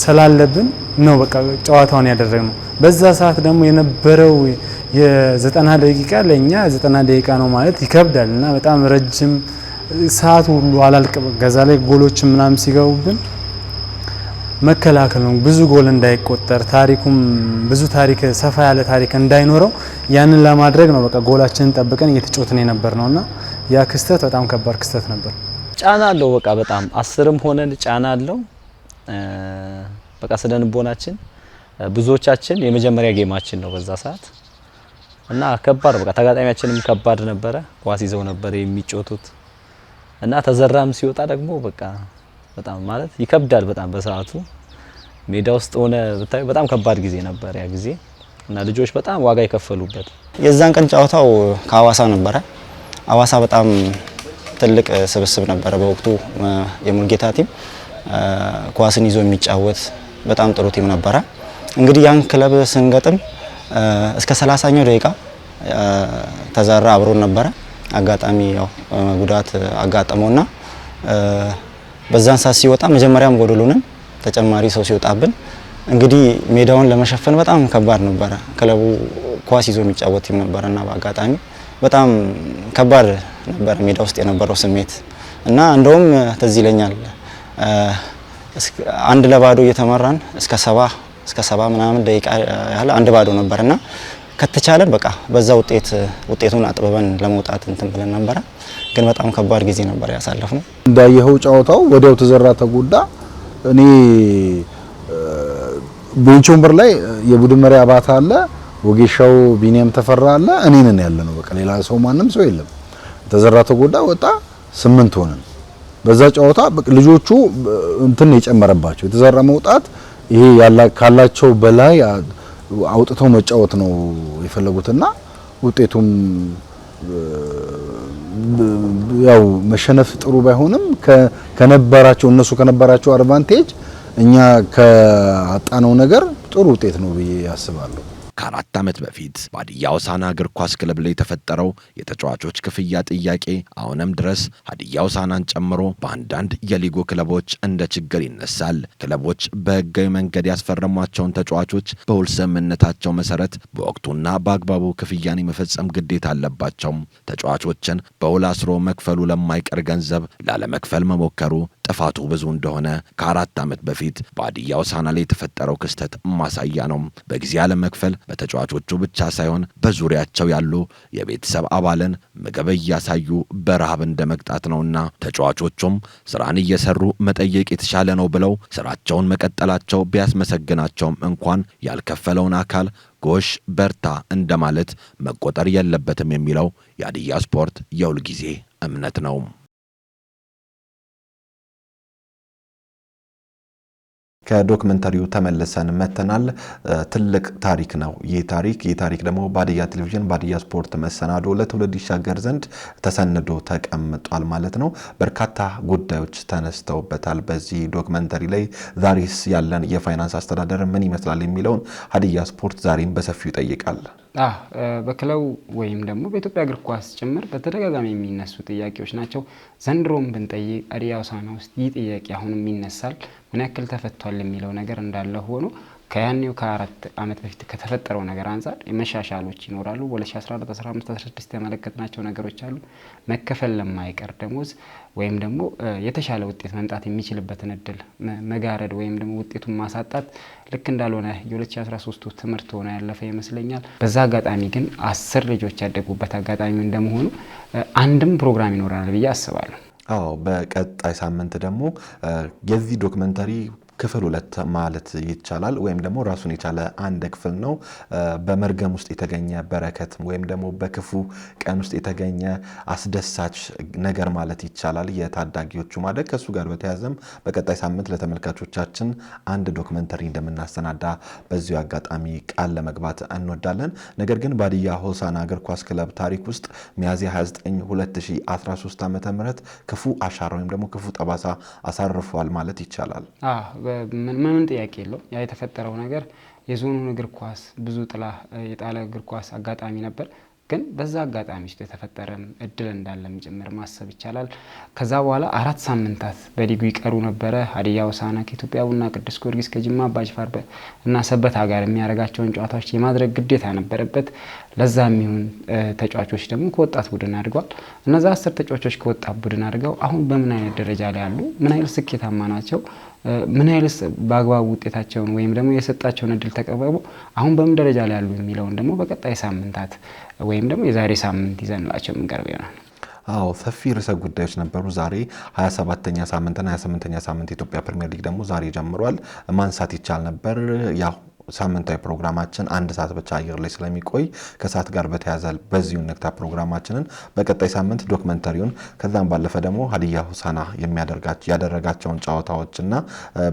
ስላለብን ነው በቃ ጨዋታውን ያደረግነው። በዛ ሰዓት ደግሞ የነበረው የ90 ደቂቃ ለኛ 90 ደቂቃ ነው ማለት ይከብዳል እና በጣም ረጅም ሰዓት ሁሉ አላልቅም። ገዛ ላይ ጎሎች ምናምን ሲገቡብን መከላከል ነው ብዙ ጎል እንዳይቆጠር ታሪኩም ብዙ ታሪክ ሰፋ ያለ ታሪክ እንዳይኖረው ያንን ለማድረግ ነው በቃ ጎላችንን ጠብቀን እየተጫወትን የነበርነውና ያ ክስተት በጣም ከባድ ክስተት ነበር። ጫና አለው በቃ በጣም 10ም ሆነን ጫና አለው። በቃ ስለንቦናችን ብዙዎቻችን የመጀመሪያ ጌማችን ነው በዛ ሰዓት እና ከባድ በቃ ተጋጣሚያችንም ከባድ ነበረ። ኳስ ይዘው ነበር የሚጫወቱት እና ተዘራም ሲወጣ ደግሞ በቃ በጣም ማለት ይከብዳል በጣም በሰዓቱ ሜዳ ውስጥ ሆነ ብታይ በጣም ከባድ ጊዜ ነበር ያ ጊዜ እና ልጆች በጣም ዋጋ የከፈሉበት። የዛን ቀን ጨዋታው ከሐዋሳ ነበረ። ሐዋሳ በጣም ትልቅ ስብስብ ነበረ በወቅቱ። የሙልጌታ ቲም ኳስን ይዞ የሚጫወት በጣም ጥሩ ቲም ነበረ። እንግዲህ ያን ክለብ ስንገጥም እስከ 30ኛው ደቂቃ ተዘራ አብሮን ነበረ። አጋጣሚ ያው ጉዳት አጋጠመውና በዛን ሰዓት ሲወጣ መጀመሪያም ጎደሉንም ተጨማሪ ሰው ሲወጣብን እንግዲህ ሜዳውን ለመሸፈን በጣም ከባድ ነበረ። ክለቡ ኳስ ይዞ የሚጫወት ቲም ነበርና በአጋጣሚ በጣም ከባድ ነበር ሜዳ ውስጥ የነበረው ስሜት እና እንደውም ትዝ ይለኛል 1-0 እየተመራን እስከ 70 ምናምን ደቂቃ ያህል 1-0 ነበርና ከተቻለን በቃ በዛ ውጤቱን አጥበበን ለመውጣት እንትን ብለን ነበር። ግን በጣም ከባድ ጊዜ ነበር ያሳለፍነው። እንዳየኸው ጨዋታው ወዲያው ተዘራ ተጎዳ። እኔ ቤንች ወንበር ላይ የቡድን መሪ አባታ አለ፣ ወጌሻው ቢኒያም ተፈራ አለ፣ እኔ ነን ያለነው በቃ ሌላ ሰው ማንም ሰው የለም። ተዘራ ተጎዳ ወጣ፣ 8 ሆነን በዛ ጨዋታ ልጆቹ እንትን የጨመረባቸው የተዘራ መውጣት ይሄ ካላቸው በላይ አውጥተው መጫወት ነው የፈለጉትና ውጤቱም ያው መሸነፍ ጥሩ ባይሆንም ከነበራቸው እነሱ ከነበራቸው አድቫንቴጅ እኛ ከአጣነው ነገር ጥሩ ውጤት ነው ብዬ ያስባለሁ። ከ4 ዓመት በፊት በሀዲያ ሆሳዕና እግር ኳስ ክለብ ላይ የተፈጠረው የተጫዋቾች ክፍያ ጥያቄ አሁንም ድረስ ሀዲያ ሆሳዕናን ጨምሮ በአንዳንድ የሊጉ ክለቦች እንደ ችግር ይነሳል። ክለቦች በሕጋዊ መንገድ ያስፈረሟቸውን ተጫዋቾች በውል ስምምነታቸው መሰረት በወቅቱና በአግባቡ ክፍያን የመፈጸም ግዴታ አለባቸው። ተጫዋቾችን በውል አስሮ መክፈሉ ለማይቀር ገንዘብ ላለመክፈል መሞከሩ ጥፋቱ ብዙ እንደሆነ ከ4 ዓመት በፊት በሀዲያ ሆሳዕና ላይ የተፈጠረው ክስተት ማሳያ ነው። በጊዜ ያለመክፈል በተጫዋቾቹ ብቻ ሳይሆን በዙሪያቸው ያሉ የቤተሰብ አባልን ምግብ እያሳዩ በረሃብ እንደመቅጣት ነውና ተጫዋቾቹም ስራን እየሰሩ መጠየቅ የተሻለ ነው ብለው ስራቸውን መቀጠላቸው ቢያስመሰግናቸውም እንኳን ያልከፈለውን አካል ጎሽ በርታ እንደማለት መቆጠር የለበትም የሚለው የሀዲያ ስፖርት የሁል ጊዜ እምነት ነው። ከዶክመንተሪው ተመልሰን መተናል። ትልቅ ታሪክ ነው ይህ ታሪክ ደግሞ በሀዲያ ቴሌቪዥን በሀዲያ ስፖርት መሰናዶ ለትውልድ ይሻገር ዘንድ ተሰንዶ ተቀምጧል ማለት ነው። በርካታ ጉዳዮች ተነስተውበታል በዚህ ዶክመንተሪ ላይ። ዛሬስ ያለን የፋይናንስ አስተዳደር ምን ይመስላል የሚለውን ሀዲያ ስፖርት ዛሬም በሰፊው ይጠይቃል። በክለቡ ወይም ደግሞ በኢትዮጵያ እግር ኳስ ጭምር በተደጋጋሚ የሚነሱ ጥያቄዎች ናቸው። ዘንድሮም ብንጠይቅ ሀዲያ ሆሳዕና ውስጥ ይህ ጥያቄ አሁንም ይነሳል። ምን ያክል ተፈቷል የሚለው ነገር እንዳለ ሆኖ ከያኔው ከ4 ዓመት በፊት ከተፈጠረው ነገር አንፃር መሻሻሎች ይኖራሉ። በ2014 15 16 የተመለከትናቸው ነገሮች አሉ። መከፈል ለማይቀር ደሞዝ ወይም ደግሞ የተሻለ ውጤት መምጣት የሚችልበትን እድል መጋረድ ወይም ደግሞ ውጤቱን ማሳጣት ልክ እንዳልሆነ የ2013 ትምህርት ሆኖ ያለፈ ይመስለኛል። በዛ አጋጣሚ ግን 10 ልጆች ያደጉበት አጋጣሚ እንደመሆኑ አንድም ፕሮግራም ይኖራል ብዬ አስባለሁ። አዎ በቀጣይ ሳምንት ደግሞ የዚህ ዶክመንተሪ ክፍል 2 ማለት ይቻላል ወይም ደግሞ ራሱን የቻለ አንድ ክፍል ነው። በመርገም ውስጥ የተገኘ በረከት ወይም ደግሞ በክፉ ቀን ውስጥ የተገኘ አስደሳች ነገር ማለት ይቻላል የታዳጊዎቹ ማደግ። ከሱ ጋር በተያያዘም በቀጣይ ሳምንት ለተመልካቾቻችን አንድ ዶክመንተሪ እንደምናሰናዳ በዚሁ አጋጣሚ ቃል ለመግባት እንወዳለን። ነገር ግን ሀዲያ ሆሳዕና እግር ኳስ ክለብ ታሪክ ውስጥ ሚያዝያ 29 2013 ዓ.ም ክፉ አሻራ ወይም ደግሞ ክፉ ጠባሳ አሳርፏል ማለት ይቻላል። ምንም ጥያቄ የለው። ያ የተፈጠረው ነገር የዞኑን እግር ኳስ ብዙ ጥላ የጣለ እግር ኳስ አጋጣሚ ነበር። ግን በዛ አጋጣሚ ውስጥ የተፈጠረም እድል እንዳለም ጭምር ማሰብ ይቻላል። ከዛ በኋላ 4 ሳምንታት በሊጉ ይቀሩ ነበረ። ሀዲያ ሆሳዕና ከኢትዮጵያ ቡና፣ ቅዱስ ጊዮርጊስ ከጅማ አባጅፋር እና ሰበታ ጋር የሚያደርጋቸውን ጨዋታዎች የማድረግ ግዴታ ነበረበት። ለዛ የሚሆን ተጫዋቾች ደግሞ ከወጣት ቡድን አድርገዋል። እነዛ 10 ተጫዋቾች ከወጣት ቡድን አድርገው አሁን በምን አይነት ደረጃ ላይ ያሉ፣ ምን አይነት ስኬታማ ናቸው፣ ምን አይነት በአግባቡ ውጤታቸውን ወይም ደግሞ የሰጣቸውን እድል ተቀበሉ አሁን በምን ደረጃ ላይ ያሉ የሚለውን ደግሞ በቀጣይ ሳምንታት ወይም ደግሞ የዛሬ ሳምንት ይዘንላቸው የምንቀርብ ይሆናል። አዎ ሰፊ ርዕሰ ጉዳዮች ነበሩ። ዛሬ 27ኛ ሳምንትና 28ኛ ሳምንት የኢትዮጵያ ፕሪሚየር ሊግ ደግሞ ዛሬ ጀምሯል። ማንሳት ይቻል ነበር። ያው ሳምንታዊ ፕሮግራማችን 1 ሰዓት ብቻ አየር ላይ ስለሚቆይ ከሰዓት ጋር በተያያዘ በዚሁ ንክታ ፕሮግራማችንን በቀጣይ ሳምንት ዶክመንተሪውን ከዛም ባለፈ ደግሞ ሀዲያ ሆሳዕና ያደረጋቸውን ጨዋታዎችና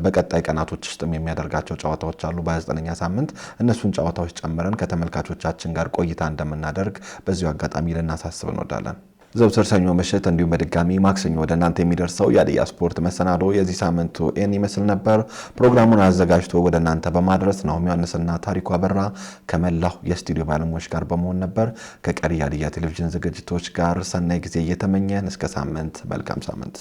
በቀጣይ ቀናቶች ውስጥም የሚያደርጋቸው ጨዋታዎች አሉ በ29ኛ ሳምንት እነሱን ጨዋታዎች ጨምረን ከተመልካቾቻችን ጋር ቆይታ እንደምናደርግ በዚሁ አጋጣሚ ልናሳስብ እንወዳለን። ዘውትር ሰኞ ምሽት እንዲሁም በድጋሚ ማክሰኞ ወደ እናንተ የሚደርሰው የሀዲያ ስፖርት መሰናዶ የዚህ ሳምንቱ ይመስል ነበር። ፕሮግራሙን አዘጋጅቶ ወደ እናንተ በማድረስ ነው ዮሐንስና ታሪኩ አበራ ከመላው የስቱዲዮ ባለሙያዎች ጋር በመሆን ነበር። ከቀሪ የሀዲያ ቴሌቪዥን ዝግጅቶች ጋር ሰናይ ጊዜ እየተመኘን እስከ ሳምንት መልካም ሳምንት